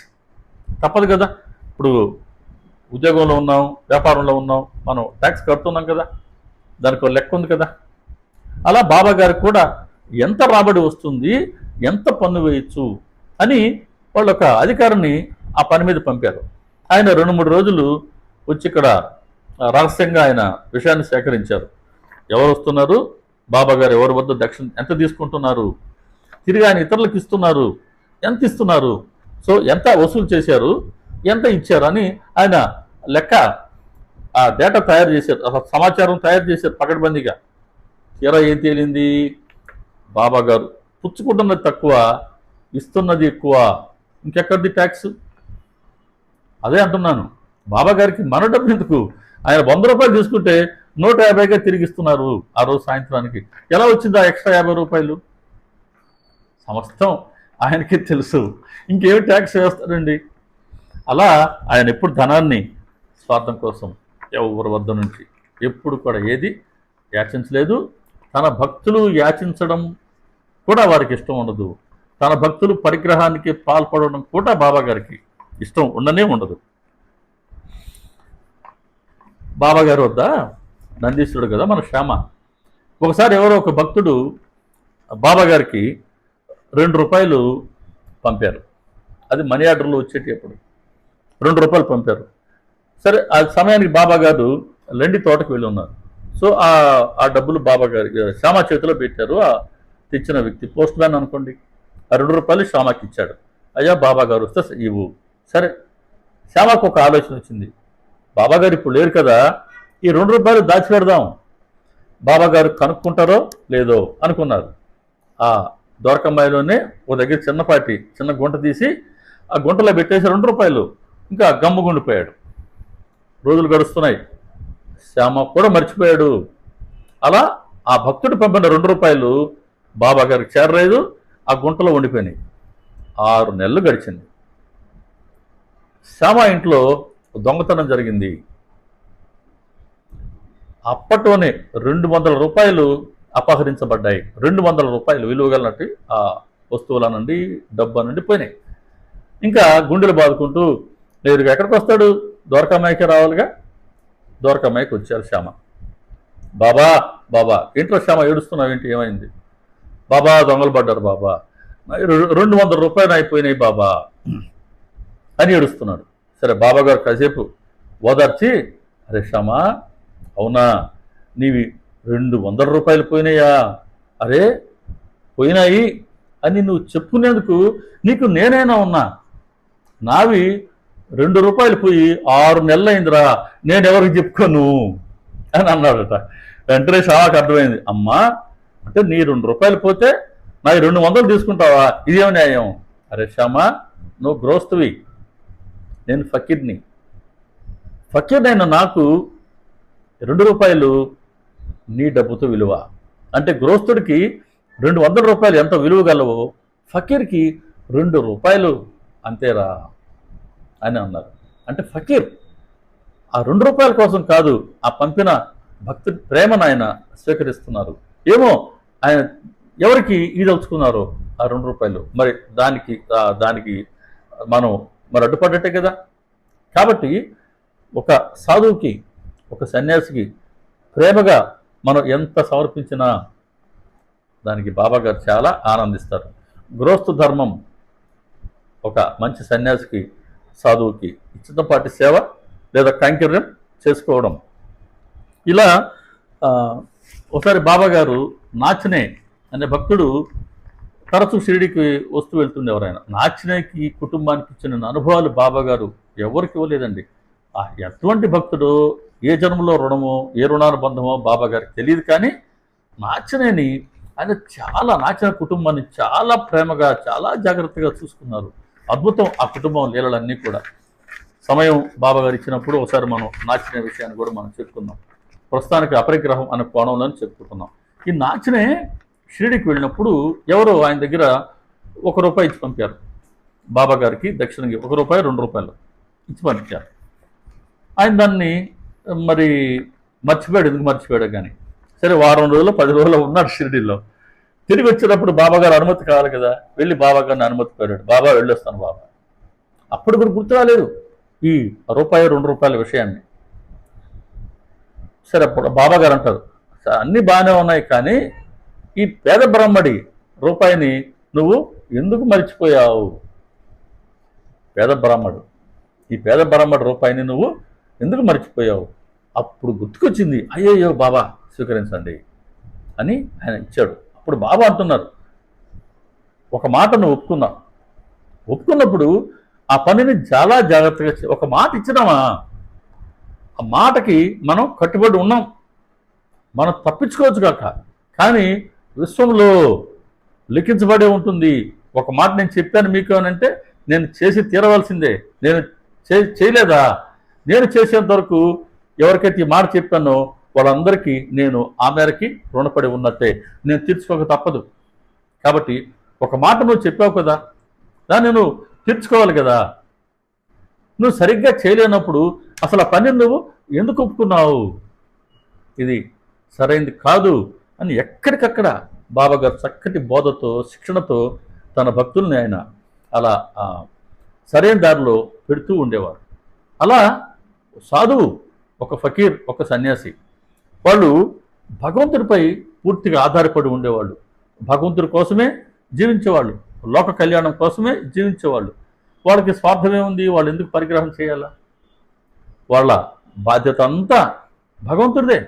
Speaker 1: తప్పదు కదా, ఇప్పుడు ఉద్యోగంలో ఉన్నాం, వ్యాపారంలో ఉన్నాం, మనం ట్యాక్స్ కడుతున్నాం కదా, దానికి ఒక లెక్క ఉంది కదా. అలా బాబా గారికి కూడా ఎంత రాబడి వస్తుంది, ఎంత పన్ను వేయచ్చు అని వాళ్ళు ఒక అధికారిని ఆ పని మీద పంపారు. ఆయన 2-3 రోజులు వచ్చి ఇక్కడ రహస్యంగా ఆయన విషయాన్ని సేకరించారు. ఎవరు వస్తున్నారు, బాబా గారు ఎవరి వద్ద దక్షిణ ఎంత తీసుకుంటున్నారు, తిరిగి ఆయన ఇతరులకు ఇస్తున్నారు, ఎంత ఇస్తున్నారు, సో ఎంత వసూలు చేశారు, ఎంత ఇచ్చారు అని ఆయన లెక్క ఆ డేటా తయారు చేశారు, సమాచారం తయారు చేశారు పకడ్బందీగా. తీరా ఏం తేలింది, బాబా గారు పుచ్చుకుంటున్నది తక్కువ, ఇస్తున్నది ఎక్కువ. ఇంకెక్కడిది ట్యాక్స్? అదే అంటున్నాను, బాబా గారికి మన డబ్బు ఎందుకు? ఆయన 100 రూపాయలు తీసుకుంటే 150గా తిరిగిస్తున్నారు ఆ రోజు సాయంత్రానికి. ఎలా వచ్చింది ఆ ఎక్స్ట్రా 50 రూపాయలు? సమస్తం ఆయనకి తెలుసు, ఇంకేమి ట్యాక్స్ వేస్తారండి. అలా ఆయన ఎప్పుడు ధనాన్ని స్వార్థం కోసం ఎవరి వద్ద నుంచి ఎప్పుడు కూడా ఏది యాచించలేదు. తన భక్తులు యాచించడం కూడా వారికి ఇష్టం ఉండదు. తన భక్తులు పరిగ్రహానికి పాల్పడడం కూడా బాబా గారికి ఇష్టం ఉండనే ఉండదు. బాబా గారి వద్ద నందీశ్వరుడు కదా మన శ్యామ. ఒకసారి ఎవరో ఒక భక్తుడు బాబా గారికి 2 రూపాయలు పంపారు. అది మనీ ఆర్డర్లో వచ్చేటి అప్పుడు 2 రూపాయలు పంపారు. సరే, ఆ సమయానికి బాబా గారు లెండి తోటకు వెళ్ళి ఉన్నారు. సో ఆ డబ్బులు బాబా గారి శ్యామ చేతిలో పెట్టారు. ఆ తెచ్చిన వ్యక్తి పోస్ట్ మ్యాన్ అనుకోండి. ఆ 2 రూపాయలు శ్యామకి ఇచ్చాడు. అయ్యా బాబా గారు వస్తే ఇవ్వు. సరే, శ్యామకు ఒక ఆలోచన వచ్చింది, బాబా గారు ఇప్పుడు లేరు కదా, ఈ 2 రూపాయలు దాచిపెడదాం, బాబా గారు కనుక్కుంటారో లేదో అనుకున్నారు. ఆ దొరకమ్మాయిలోనే ఓ దగ్గర చిన్న గుంట తీసి ఆ గుంటలో పెట్టేసి 2 రూపాయలు ఇంకా గమ్ముగుండిపోయాడు. రోజులు గడుస్తున్నాయి, శ్యామ కూడా మర్చిపోయాడు. అలా ఆ భక్తుడు పంపిన 2 రూపాయలు బాబా గారికి చేరలేదు, ఆ గుంటలో ఉండిపోయినాయి. 6 నెలలు గడిచింది. శ్యామ ఇంట్లో దొంగతనం జరిగింది. అప్పట్లోనే 200 రూపాయలు అపహరించబడ్డాయి. 200 రూపాయలు విలువగలనట్టు ఆ వస్తువులనండి, డబ్బు అనండి పోయినాయి. ఇంకా గుండెలు బాదుకుంటూ నేరుగా ఎక్కడికి వస్తాడు, ద్వారకామాయికి రావాలిగా. ద్వారకామాయికి వచ్చారు శ్యామ. బాబా బాబా ఇంట్లో శ్యామ ఏడుస్తున్నావు ఏంటి, ఏమైంది? బాబా దొంగలు పడ్డారు బాబా, 200 రూపాయలు అయిపోయినాయి బాబా అని ఏడుస్తున్నాడు. సరే, బాబా గారు కాసేపు ఓదార్చి, అరే శ్యామ, అవునా నీవి 200 రూపాయలు పోయినాయా? అరే పోయినాయి అని నువ్వు చెప్పుకునేందుకు నీకు నేనైనా ఉన్నా, నావి 2 రూపాయలు పోయి 6 నెలలు అయిందిరా, నేనెవరికి చెప్పుకోను అని అన్నాడట. వెంటనే శ్యామకు అర్థమైంది, అమ్మా అంటే నీ 2 రూపాయలు పోతే నాకు 200 తీసుకుంటావా, ఇదేమి న్యాయం? అరే శ్యామ, నువ్వు గ్రోస్తువి, నేను ఫకీర్ని. ఫకీర్నైనా నాకు 2 రూపాయలు నీ డబ్బుతో విలువ. అంటే గృహస్థుడికి 200 రూపాయలు ఎంత విలువ గలవో ఫకీర్కి 2 రూపాయలు అంతేరా అని అన్నారు. అంటే ఫకీర్ ఆ 2 రూపాయల కోసం కాదు, ఆ పంపిన భక్తుడి ప్రేమను ఆయన స్వీకరిస్తున్నారు. ఏమో ఆయన ఎవరికి ఈదలుచుకున్నారో ఆ 2 రూపాయలు, మరి దానికి మనం మరి అడ్డుపడ్డట్టే కదా. కాబట్టి ఒక సాధువుకి, ఒక సన్యాసికి ప్రేమగా మనం ఎంత సమర్పించినా దానికి బాబా గారు చాలా ఆనందిస్తారు. గృహస్థు ధర్మం ఒక మంచి సన్యాసికి, సాధువుకి చిన్నపాటి సేవ లేదా కైంకర్యం చేసుకోవడం. ఇలా ఒకసారి బాబా గారు నాచనే అనే భక్తుడు తరచూ షిరిడీకి వస్తూ వెళ్తుండేవారు. ఆయన నాచనేకి కుటుంబానికి ఇచ్చిన అనుభవాలు బాబా గారు ఎవరికి ఇవ్వలేదండి. ఎటువంటి భక్తుడు, ఏ జన్మలో రుణమో ఏ రుణానుబంధమో బాబా గారికి తెలియదు. కానీ నాచనేని ఆయన నాచన కుటుంబాన్ని చాలా ప్రేమగా, చాలా జాగ్రత్తగా చూసుకున్నారు. అద్భుతం ఆ కుటుంబం లీలలన్నీ కూడా. సమయం బాబా గారు ఇచ్చినప్పుడు ఒకసారి మనం నాచనే విషయాన్ని కూడా మనం చెప్పుకుందాం. ప్రస్తుతానికి అపరిగ్రహం అనే కోణంలో చెప్పుకుంటున్నాం. ఈ నాచనే షిరిడీకి వెళ్ళినప్పుడు ఎవరో ఆయన దగ్గర 1 రూపాయి ఇచ్చి పంపారు బాబా గారికి దక్షిణకి. 1 రూపాయి 2 రూపాయలు ఇచ్చి పంపించారు. ఆయన దాన్ని మరి మర్చిపోయాడు, ఎందుకు మర్చిపోయాడు కానీ. సరే, వారం రోజులు 10 రోజులు ఉన్నాడు షిరిడీలో. తిరిగి వచ్చినప్పుడు బాబాగారు అనుమతి కావాలి కదా, వెళ్ళి బాబాగారిని అనుమతి కోరాడు. బాబా వెళ్ళొస్తాను బాబా. అప్పుడు కూడా గుర్తు రాలేదు ఈ రూపాయి 2 రూపాయల విషయాన్ని. సరే, అప్పుడు బాబాగారు అంటారు, అన్నీ బాగానే ఉన్నాయి, కానీ ఈ పేద బ్రాహ్మడి రూపాయిని నువ్వు ఎందుకు మర్చిపోయావు? పేద బ్రాహ్మడు, ఈ పేద బ్రాహ్మడి రూపాయిని నువ్వు ఎందుకు మర్చిపోయావు? అప్పుడు గుర్తుకొచ్చింది, అయ్యయ్యో బాబా స్వీకరించండి అని ఆయన ఇచ్చాడు. అప్పుడు బాబా అంటున్నారు, ఒక మాట నువ్వు ఒప్పుకున్నప్పుడు ఆ పనిని చాలా జాగ్రత్తగా ఒక మాట ఇచ్చినామా, ఆ మాటకి మనం కట్టుబడి ఉన్నాం. మనం తప్పించుకోవచ్చు కాక, కానీ విశ్వంలో లిఖించబడే ఉంటుంది. ఒక మాట నేను చెప్పాను మీకు అని అంటే నేను చేసి తీరవలసిందే. నేను చేయలేదా? నేను చేసేంత వరకు ఎవరికైతే ఈ మాట చెప్పానో వాళ్ళందరికీ నేను ఆ మేరకి రుణపడి ఉన్నట్టే, నేను తీర్చుకోక తప్పదు. కాబట్టి ఒక మాట నువ్వు చెప్పావు కదా, దాన్ని నువ్వు తీర్చుకోవాలి కదా. నువ్వు సరిగ్గా చేయలేనప్పుడు అసలు ఆ పని నువ్వు ఎందుకు ఒప్పుకున్నావు? ఇది సరైనది కాదు అని ఎక్కడికక్కడ బాబాగారు చక్కటి బోధతో, శిక్షణతో తన భక్తుల్ని ఆయన అలా సరైన దారిలో పెడుతూ ఉండేవారు. అలా సాధువు, ఒక ఫకీర్, ఒక సన్యాసి, వాళ్ళు భగవంతుడిపై పూర్తిగా ఆధారపడి ఉండేవాళ్ళు. భగవంతుడి కోసమే జీవించేవాళ్ళు, లోక కళ్యాణం కోసమే జీవించేవాళ్ళు. వాళ్ళకి స్వార్థమే ఉంది, వాళ్ళు ఎందుకు పరిగ్రహం చేయాలా? వాళ్ళ బాధ్యత అంతా భగవంతుడిదే.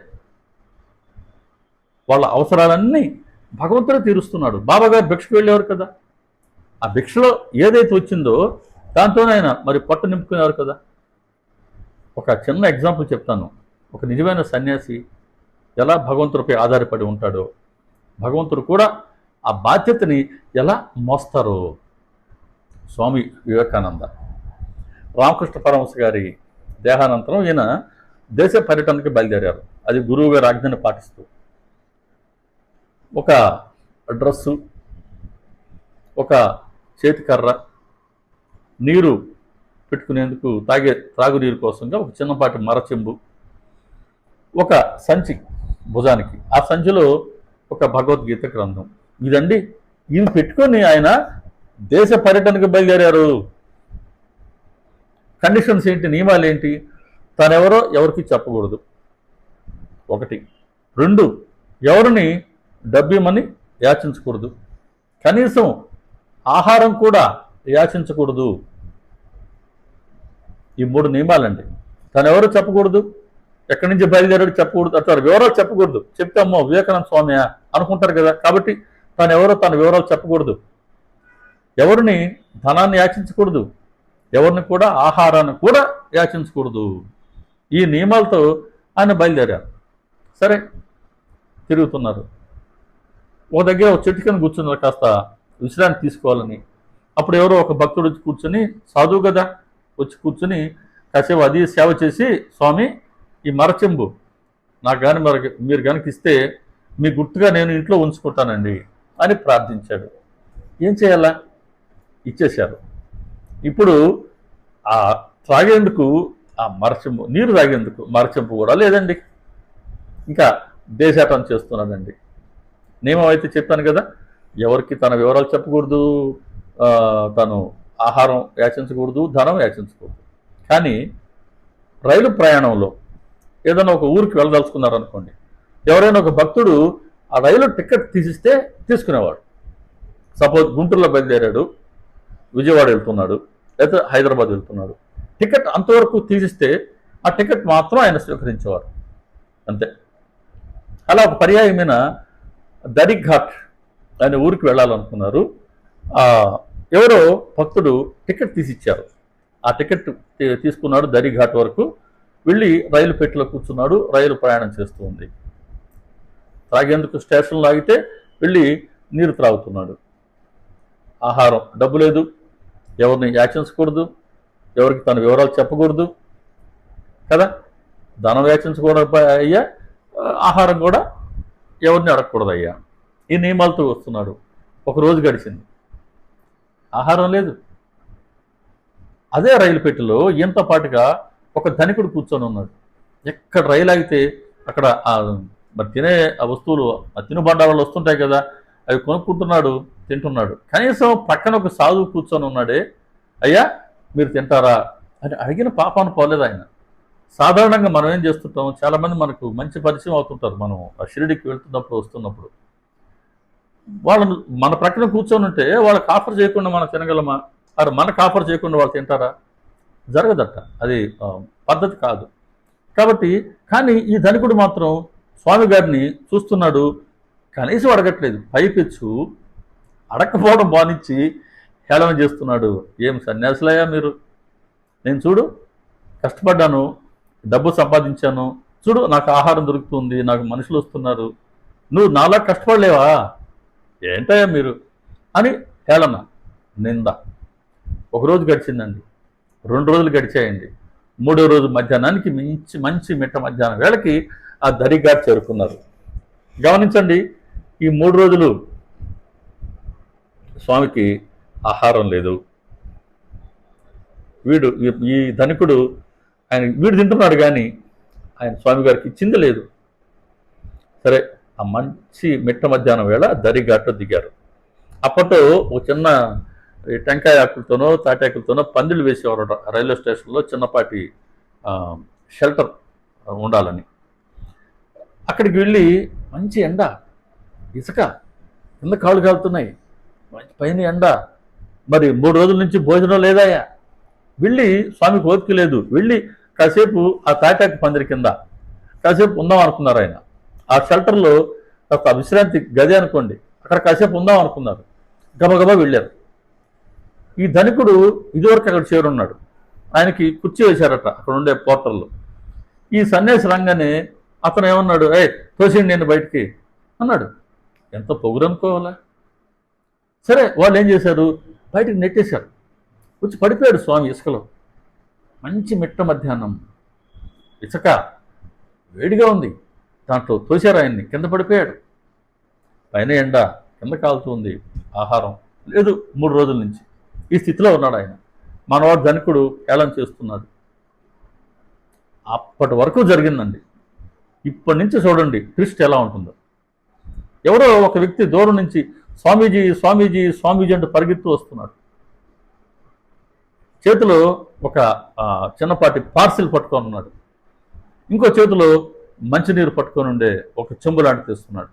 Speaker 1: వాళ్ళ అవసరాలన్నీ భగవంతుడే తీరుస్తున్నాడు. బాబాగారు భిక్షకు వెళ్ళేవారు కదా, ఆ భిక్షలో ఏదైతే వచ్చిందో దాంతోనే ఆయన మరి పొట్ట నింపుకునేవారు కదా. ఒక చిన్న ఎగ్జాంపుల్ చెప్తాను. ఒక నిజమైన సన్యాసి ఎలా భగవంతుడిపై ఆధారపడి ఉంటాడో, భగవంతుడు కూడా ఆ బాధ్యతని ఎలా మోస్తారో. స్వామి వివేకానంద, రామకృష్ణ పరమహంస గారి దేహానంతరం ఈయన దేశ పర్యటనకి బయలుదేరారు. అది గురువు గారి ఆజ్ఞని పాటిస్తూ. ఒక డ్రస్సు, ఒక చేతికర్ర, నీరు పెట్టుకునేందుకు త్రాగునీరు కోసంగా ఒక చిన్నపాటి మరచెంబు, ఒక సంచి భుజానికి, ఆ సంచిలో ఒక భగవద్గీత గ్రంథం. ఇదండి, ఇవి పెట్టుకొని ఆయన దేశ పర్యటనకు బయలుదేరారు. కండిషన్స్ ఏంటి, నియమాలు ఏంటి? తానెవరో ఎవరికి చెప్పకూడదు, 1. 2, ఎవరిని డబ్బిమ్మని యాచించకూడదు, కనీసం ఆహారం కూడా యాచించకూడదు. ఈ 3 నియమాలండి. తనెవరో చెప్పకూడదు, ఎక్కడి నుంచి బయలుదేరాడు చెప్పకూడదు, అట్లా వివరాలు చెప్పకూడదు. చెప్తే అమ్మో వివేకానంద స్వామి అనుకుంటారు కదా, కాబట్టి తనెవరో తన వివరాలు చెప్పకూడదు. ఎవరిని ధనాన్ని యాచించకూడదు, ఎవరిని కూడా ఆహారాన్ని కూడా యాచించకూడదు. ఈ నియమాలతో ఆయన బయలుదేరారు. సరే, తిరుగుతున్నారు. ఒక దగ్గర ఒక చెట్టు కింద కూర్చున్నారు, కాస్త విశ్రాంతి తీసుకోవాలని. అప్పుడు ఎవరో ఒక భక్తుడు వచ్చి కూర్చొని, సాధువు కదా, వచ్చి కూర్చొని కాసేపు అది సేవ చేసి, స్వామి ఈ మరచెంబు నాకు కానీ మీరు కనుక ఇస్తే మీ గుర్తుగా నేను ఇంట్లో ఉంచుకుంటానండి అని ప్రార్థించాడు. ఏం చేయాలా? ఇచ్చేశారు. ఇప్పుడు ఆ త్రాగేందుకు ఆ మరచెంబు, నీరు తాగేందుకు మరచెంబు కూడా లేదండి. ఇంకా దేశాటం చేస్తున్నాడండి. నియమం అయితే చెప్పాను కదా, ఎవరికి తన వివరాలు చెప్పకూడదు, తను ఆహారం యాచించకూడదు, ధనం యాచించకూడదు. కానీ రైలు ప్రయాణంలో ఏదైనా ఒక ఊరికి వెళ్ళదలుచుకున్నారనుకోండి, ఎవరైనా ఒక భక్తుడు ఆ రైలు టికెట్ తీసిస్తే తీసుకునేవాడు. సపోజ్ గుంటూరులో బయలుదేరాడు, విజయవాడ వెళ్తున్నాడు, లేదా హైదరాబాద్ వెళ్తున్నాడు, టికెట్ అంతవరకు తీసిస్తే ఆ టికెట్ మాత్రం ఆయన స్వీకరించేవారు, అంతే. అలా ఒక పర్యాయమైన దరిఘాట్ అనే ఊరికి వెళ్ళాలనుకున్నారు. ఎవరో భక్తుడు టికెట్ తీసిచ్చారు. ఆ టికెట్ తీసుకున్నాడు, దరిఘాట్ వరకు వెళ్ళి రైలు పెట్టెలో కూర్చున్నాడు. రైలు ప్రయాణం చేస్తూ ఉంది. త్రాగేందుకు స్టేషన్లో ఆగితే వెళ్ళి నీరు త్రాగుతున్నాడు. ఆహారం, డబ్బు లేదు, ఎవరిని యాచించకూడదు, ఎవరికి తన వివరాలు చెప్పకూడదు కదా, ధనం యాచించకూడదు అయ్యా, ఆహారం కూడా ఎవరిని అడగకూడదు అయ్యా. ఈ నియమాలతో వస్తున్నాడు. ఒక రోజు గడిచింది, ఆహారం లేదు. అదే రైలు పెట్టెలో ఇంత పాటుగా ఒక ధనికుడు కూర్చొని ఉన్నాడు. ఎక్కడ రైలు ఆగితే అక్కడ మరి తినే ఆ వస్తువులు, ఆ తినుబండారాలు వస్తుంటాయి కదా, అవి కొనుక్కుంటున్నాడు, తింటున్నాడు. కనీసం పక్కన ఒక సాధువు కూర్చొని ఉన్నాడే, అయ్యా మీరు తింటారా అని అడిగిన పాపాను పోలేదు ఆయన. సాధారణంగా మనం ఏం చేస్తుంటాం, చాలామంది మనకు మంచి పరిచయం అవుతుంటారు, మనం ఆ షిరిడికి వెళ్తున్నప్పుడు వస్తున్నప్పుడు. వాళ్ళను మన ప్రక్కన కూర్చొని ఉంటే వాళ్ళకి ఆఫర్ చేయకుండా మనం తినగలమా? అది మనకు ఆఫర్ చేయకుండా వాళ్ళు తింటారా? జరగదట. అది పద్ధతి కాదు. కాబట్టి కానీ ఈ ధనికుడు మాత్రం స్వామి గారిని చూస్తున్నాడు, కనీసం అడగట్లేదు. పైపెచ్చు అడగకపోవడం బానిచ్చి హేళన చేస్తున్నాడు. ఏం సన్యాసులయ్యా మీరు, నేను చూడు కష్టపడ్డాను, డబ్బు సంపాదించాను, చూడు నాకు ఆహారం దొరుకుతుంది, నాకు మనుషులు వస్తున్నారు, నువ్వు నాలా కష్టపడలేవా, ఏంటయ్యా మీరు అని హేళన, నింద. ఒకరోజు గడిచిందండి, 2 రోజులు గడిచాయండి. 3వ రోజు మధ్యాహ్నానికి మంచి మిట్ట మధ్యాహ్నం వేళకి ఆ దరిఘాట్ చేరుకున్నారు. గమనించండి, ఈ 3 రోజులు స్వామికి ఆహారం లేదు. ఈ ధనికుడు వీడు తింటున్నాడు కానీ ఆయన స్వామి గారికి ఇచ్చింది లేదు. సరే, ఆ మంచి మిట్ట మధ్యాహ్నం వేళ దరిఘాట్లో దిగారు. అప్పట్లో ఒక చిన్న టెంకాయ ఆకులతోనో తాటాకులతోనో పందిళ్ళు వేసేవారు రైల్వే స్టేషన్లో, చిన్నపాటి షెల్టర్ ఉండాలని. అక్కడికి వెళ్ళి మంచి ఎండ, ఇసుక, కింద కాళ్ళు కాలుతున్నాయి, మంచి పైన ఎండ, మరి 3 రోజుల నుంచి భోజనం లేదాయా. వెళ్ళి స్వామికి ఓపిక లేదు, వెళ్ళి కాసేపు ఆ తాటాకు పందిరి కింద కాసేపు ఉందాం అనుకున్నారు ఆయన. ఆ షెల్టర్లో ఒక విశ్రాంతి గది అనుకోండి, అక్కడ కాసేపు ఉందాం అనుకున్నారు. గబగబా వెళ్ళారు. ఈ ధనికుడు ఇదివరకు అక్కడ చేరున్నాడు. ఆయనకి కుర్చీ వేశారట అక్కడ ఉండే పోర్టర్లు. ఈ సన్యాసి రంగానే అతను ఏమన్నాడు, తోసేయండి నేను బయటికి అన్నాడు. ఎంత పొగురు అనుకోవాలా. సరే, వాళ్ళు ఏం చేశారు, బయటికి నెట్టేశారు. వచ్చి పడిపోయాడు స్వామి ఇసుకలో. మంచి మిట్ట మధ్యాహ్నం, ఇసుక వేడిగా ఉంది, దాంట్లో తోశారు ఆయన్ని, కింద పడిపోయాడు. పైన ఎండ, కింద కాలుతుంది, ఆహారం లేదు 3 రోజుల నుంచి. ఈ స్థితిలో ఉన్నాడు ఆయన. మనవాడు ధనికుడు హేళన చేస్తున్నాడు. అప్పటి వరకు జరిగిందండి. ఇప్పటి నుంచి చూడండి ట్విస్ట్ ఎలా ఉంటుందో. ఎవరో ఒక వ్యక్తి దూరం నుంచి స్వామీజీ స్వామీజీ స్వామీజీ అంటూ పరిగెత్తు వస్తున్నాడు. చేతిలో ఒక చిన్నపాటి పార్సిల్ పట్టుకొని ఉన్నాడు. ఇంకో చేతిలో మంచినీరు పట్టుకొని ఉండే ఒక చెంబు లాంటి తెస్తున్నాడు.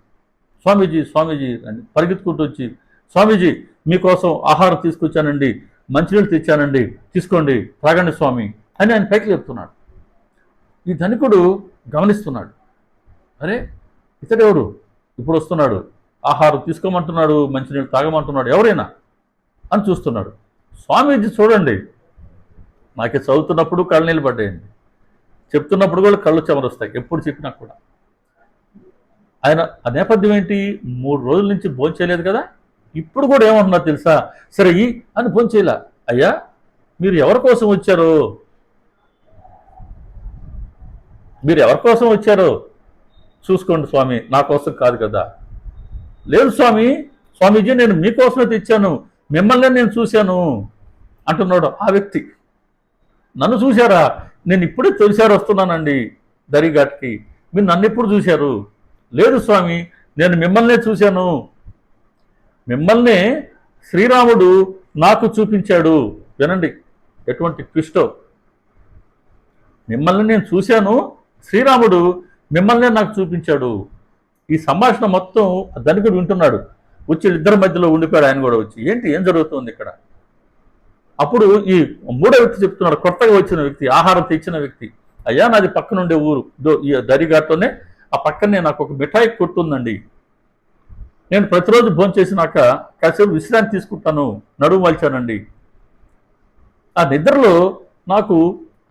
Speaker 1: స్వామీజీ స్వామీజీ అని పరిగెత్తుకుంటూ వచ్చి, స్వామీజీ మీకోసం ఆహారం తీసుకొచ్చానండి, మంచినీళ్ళు తెచ్చానండి, తీసుకోండి, తాగండి స్వామి అని ఆయన పైకి చెప్తున్నాడు. ఈ ధనికుడు గమనిస్తున్నాడు, అరే ఇతడెవరు ఇప్పుడు వస్తున్నాడు, ఆహారం తీసుకోమంటున్నాడు, మంచినీళ్ళు తాగమంటున్నాడు, ఎవరైనా అని చూస్తున్నాడు. స్వామీజీ చూడండి, నాకే చదువుతున్నప్పుడు కళ్ళు నీళ్ళు పడ్డాయండి, చెప్తున్నప్పుడు కూడా కళ్ళు చెమరొస్తాయి, ఎప్పుడు చెప్పినా కూడా. ఆయన ఆ నేపథ్యం ఏంటి, 3 రోజుల నుంచి భోంచేయలేదు కదా, ఇప్పుడు కూడా ఏమంటున్నారు తెలుసా, సరే ఈ అని భోంచేయలా. అయ్యా మీరు ఎవరి కోసం వచ్చారో, మీరు ఎవరి కోసం వచ్చారో చూసుకోండి స్వామి, నా కోసం కాదు కదా. లేదు స్వామి, స్వామీజీ నేను మీకోసమే తెచ్చాను, మిమ్మల్ని నేను చూశాను అంటున్నాడు ఆ వ్యక్తి. నన్ను చూశారా, నేను ఇప్పుడే తొలిసారి వస్తున్నానండి దరిఘాట్కి, మీరు నన్ను ఎప్పుడు చూశారు? లేదు స్వామి, నేను మిమ్మల్నే చూశాను, మిమ్మల్నే శ్రీరాముడు నాకు చూపించాడు. వినండి ఎటువంటి ట్విస్టో. మిమ్మల్ని నేను చూశాను, శ్రీరాముడు మిమ్మల్నే నాకు చూపించాడు. ఈ సంభాషణ మొత్తం ధనికుడు వింటున్నాడు. వచ్చి ఇద్దరి మధ్యలో ఉండిపోయాడు ఆయన కూడా వచ్చి. ఏంటి ఏం జరుగుతుంది ఇక్కడ? అప్పుడు ఈ 3వ వ్యక్తి చెప్తున్నాడు, కొత్తగా వచ్చిన వ్యక్తి, ఆహారం తెచ్చిన వ్యక్తి. అయ్యా నాది పక్కనుండే ఊరు, ఈ దరిఘాట్లోనే ఆ పక్కనే నాకు ఒక మిఠాయి కొట్టుందండి, నేను ప్రతిరోజు భోంచేసినాక కాసేపు విశ్రాంతి తీసుకుంటాను, నడుము మలిచానండి. ఆ నిద్రలో నాకు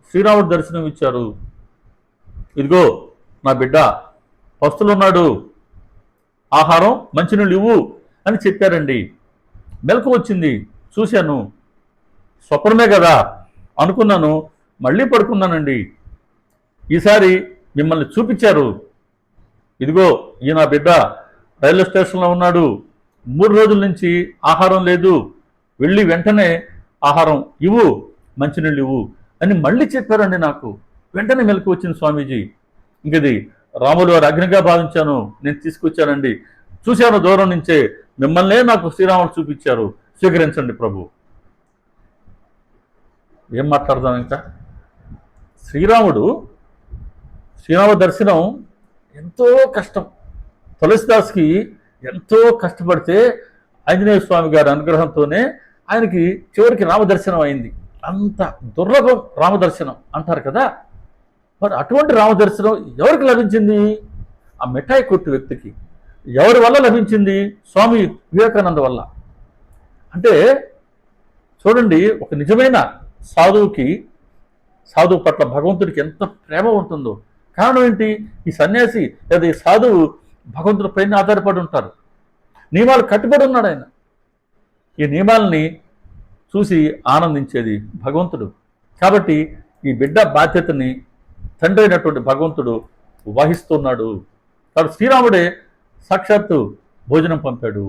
Speaker 1: శ్రీరాముడు దర్శనం ఇచ్చారు. ఇదిగో నా బిడ్డ పస్తులున్నాడు, ఆహారం మంచినీళ్ళు ఇవ్వు అని చెప్పారండి. మెలకు వచ్చింది, చూశాను, స్వప్నమే కదా అనుకున్నాను, మళ్ళీ పడుకున్నానండి. ఈసారి మిమ్మల్ని చూపించారు, ఇదిగో ఈ నా బిడ్డ రైల్వే స్టేషన్లో ఉన్నాడు, 3 రోజుల నుంచి ఆహారం లేదు, వెళ్ళి వెంటనే ఆహారం ఇవ్వు, మంచినీళ్ళు ఇవ్వు అని మళ్ళీ చెప్పారండి నాకు. వెంటనే మెలకు వచ్చింది స్వామీజీ. ఇంకది రాములు వారి అగ్నిగా భావించాను, నేను తీసుకొచ్చానండి, చూశాను దూరం నుంచే, మిమ్మల్నే నాకు శ్రీరాముడు చూపించారు, స్వీకరించండి ప్రభు. ఏం మాట్లాడదాం ఇంకా? శ్రీరామ దర్శనం ఎంతో కష్టం. తులసిదాస్కి ఎంతో కష్టపడితే ఆంజనేయ స్వామి గారి అనుగ్రహంతోనే ఆయనకి చివరికి రామదర్శనం అయింది. అంత దుర్లభం రామదర్శనం అంటారు కదా. మరి అటువంటి రామదర్శనం ఎవరికి లభించింది? ఆ మిఠాయి కొట్టు వ్యక్తికి. ఎవరి వల్ల లభించింది? స్వామి వివేకానంద వల్ల. అంటే చూడండి, ఒక నిజమైన సాధువు పట్ల భగవంతుడికి ఎంత ప్రేమ ఉంటుందో. కారణం ఏంటి? ఈ సన్యాసి లేదా ఈ సాధువు భగవంతుడి పైన ఆధారపడి ఉంటారు, నియమాలు కట్టుబడి ఉన్నాడు ఆయన. ఈ నియమాలని చూసి ఆనందించేది భగవంతుడు. కాబట్టి ఈ బిడ్డ బాధ్యతని తండ్రి అయినటువంటి భగవంతుడు వహిస్తున్నాడు. కాబట్టి శ్రీరాముడే సాక్షాత్తు భోజనం పంపాడు.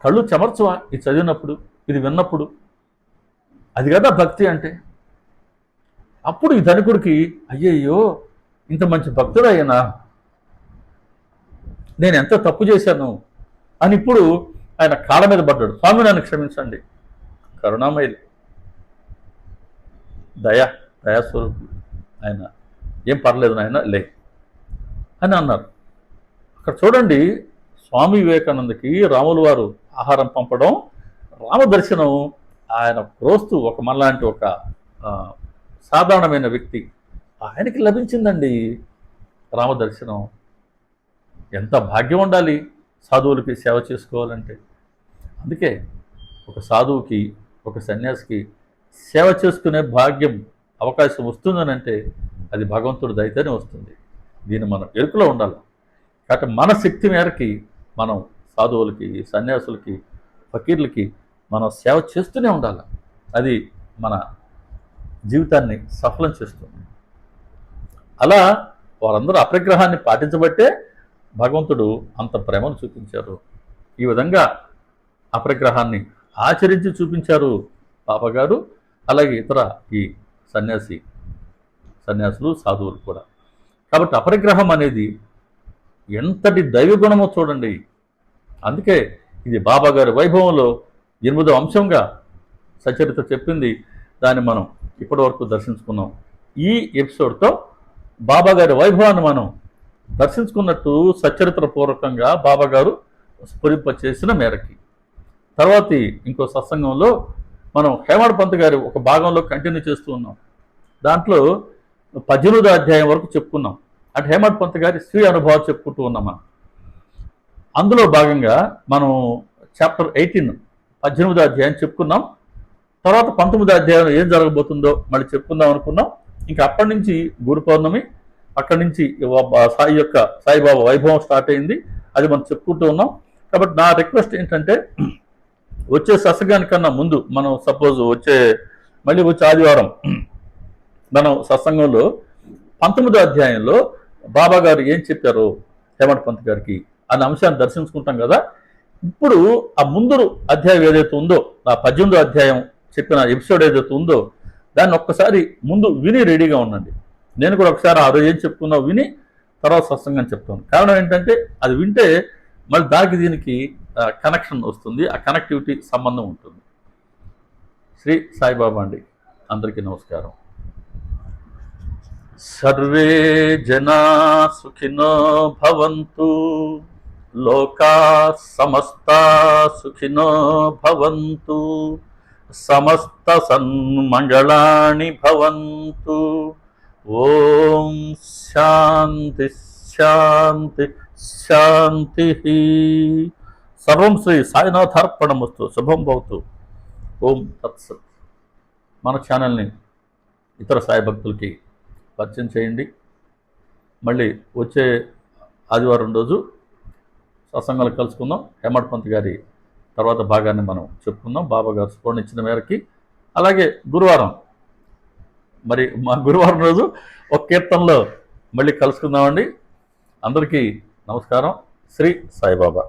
Speaker 1: కళ్ళు చెమర్చవా ఇది చదివినప్పుడు, ఇది విన్నప్పుడు? అది కదా భక్తి అంటే. అప్పుడు ఈ ధనికుడికి అయ్యయ్యో ఇంత మంచి భక్తుడు అయ్యనా, నేను ఎంత తప్పు చేశాను అని ఇప్పుడు ఆయన కాళ్ళ మీద పడ్డాడు. స్వామి నన్ను క్షమించండి, కరుణామయులు, దయాస్వరూపుడు ఆయన, ఏం పర్లేదు నాయన లే అని అన్నారు. అక్కడ చూడండి, స్వామి వివేకానందకి రాములు వారు ఆహారం పంపడం, రామదర్శనం ఆయన ప్రోస్తూ ఒక మనలాంటి ఒక సాధారణమైన వ్యక్తి ఆయనకి లభించిందండి రామదర్శనం. ఎంత భాగ్యం ఉండాలి సాధువులకి సేవ చేసుకోవాలంటే. అందుకే ఒక సాధువుకి, ఒక సన్యాసికి సేవ చేసుకునే భాగ్యం, అవకాశం వస్తుందనంటే అది భగవంతుడి దయతోనే వస్తుంది. దీన్ని మనం ఎరుకలో ఉండాలి. కాబట్టి మన శక్తి మేరకి మనం సాధువులకి, సన్యాసులకి, ఫకీర్లకి మనం సేవ చేస్తూనే ఉండాలి. అది మన జీవితాన్ని సఫలం చేస్తుంది. అలా వారందరూ అపరిగ్రహాన్ని పాటించబట్టే భగవంతుడు అంత ప్రేమను చూపించారు. ఈ విధంగా అపరిగ్రహాన్ని ఆచరించి చూపించారు బాబాగారు, అలాగే ఇతర ఈ సన్యాసులు, సాధువులు కూడా. కాబట్టి అపరిగ్రహం అనేది ఎంతటి దైవగుణమో చూడండి. అందుకే ఇది బాబాగారి వైభవంలో 8వ అంశంగా సచరిత చెప్పింది. దాన్ని మనం ఇప్పటివరకు దర్శించుకున్నాం. ఈ ఎపిసోడ్తో బాబాగారి వైభవాన్ని మనం దర్శించుకున్నట్టు సచరిత్ర పూర్వకంగా బాబాగారు స్ఫురింప చేసిన మేరకి తర్వాతి ఇంకో సత్సంగంలో మనం హేమాడ్ పంత్ గారి ఒక భాగంలో కంటిన్యూ చేస్తూ ఉన్నాం. దాంట్లో 18వ అధ్యాయం వరకు చెప్పుకున్నాం. అంటే హేమాడ్ పంత్ గారి స్వీయ అనుభవాలు చెప్పుకుంటూ ఉన్నాం. అందులో భాగంగా మనం చాప్టర్ 18 18వ అధ్యాయం చెప్పుకున్నాం. తర్వాత 19వ అధ్యాయం ఏం జరగబోతుందో మళ్ళీ చెప్పుకుందాం అనుకున్నాం. ఇంకా అప్పటి నుంచి గురు పౌర్ణమి, అక్కడి నుంచి సాయిబాబా వైభవం స్టార్ట్ అయింది. అది మనం చెప్పుకుంటూ ఉన్నాం. కాబట్టి నా రిక్వెస్ట్ ఏంటంటే, వచ్చే సత్సంగానికన్నా ముందు మనం సపోజ్ వచ్చే ఆదివారం మనం సత్సంగంలో 19వ అధ్యాయంలో బాబా గారు ఏం చెప్పారో హేమడ్ పంత్ గారికి అనే అంశాన్ని దర్శించుకుంటాం కదా. ఇప్పుడు ఆ ముందు అధ్యాయం ఏదైతే ఉందో, ఆ 18వ అధ్యాయం చెప్పిన ఎపిసోడ్ ఏదైతే ఉందో దాన్ని ఒక్కసారి ముందు విని రెడీగా ఉండండి. నేను కూడా ఒకసారి ఆ రోజు ఏం చెప్పుకున్నా విని తర్వాత సత్సంగం చెప్తాను. కారణం ఏంటంటే అది వింటే మళ్ళీ దానికి దీనికి కనెక్షన్ వస్తుంది, ఆ కనెక్టివిటీ సంబంధం ఉంటుంది. శ్రీ సాయిబాబా అండి. అందరికీ నమస్కారం. సర్వే జనా సుఖినో భవంతు, లోకా సమస్తా సుఖినో భవంతు, సమస్త సన్మంగళాని భవంతు. ఓం శాంతి శాంతి శాంతి. సర్వం శ్రీ సాయినాథార్పణమస్తు. శుభం భవతు. ఓం తత్సత్. మన ఛానల్ని ఇతర సాయి భక్తులకి పరిచయం చేయండి. మళ్ళీ వచ్చే ఆదివారం రోజు సత్సంగాలు కలుసుకుందాం. హేమడ్ పంత్ గారి తర్వాత భాగాన్ని మనం చెప్పుకుందాం బాబా గారు స్ఫూర్ణ ఇచ్చిన మేరకి. అలాగే గురువారం మా గురువారం రోజు ఒక కీర్తనలో మళ్ళీ కలుసుకుందామండి. అందరికీ నమస్కారం. శ్రీ సాయిబాబా.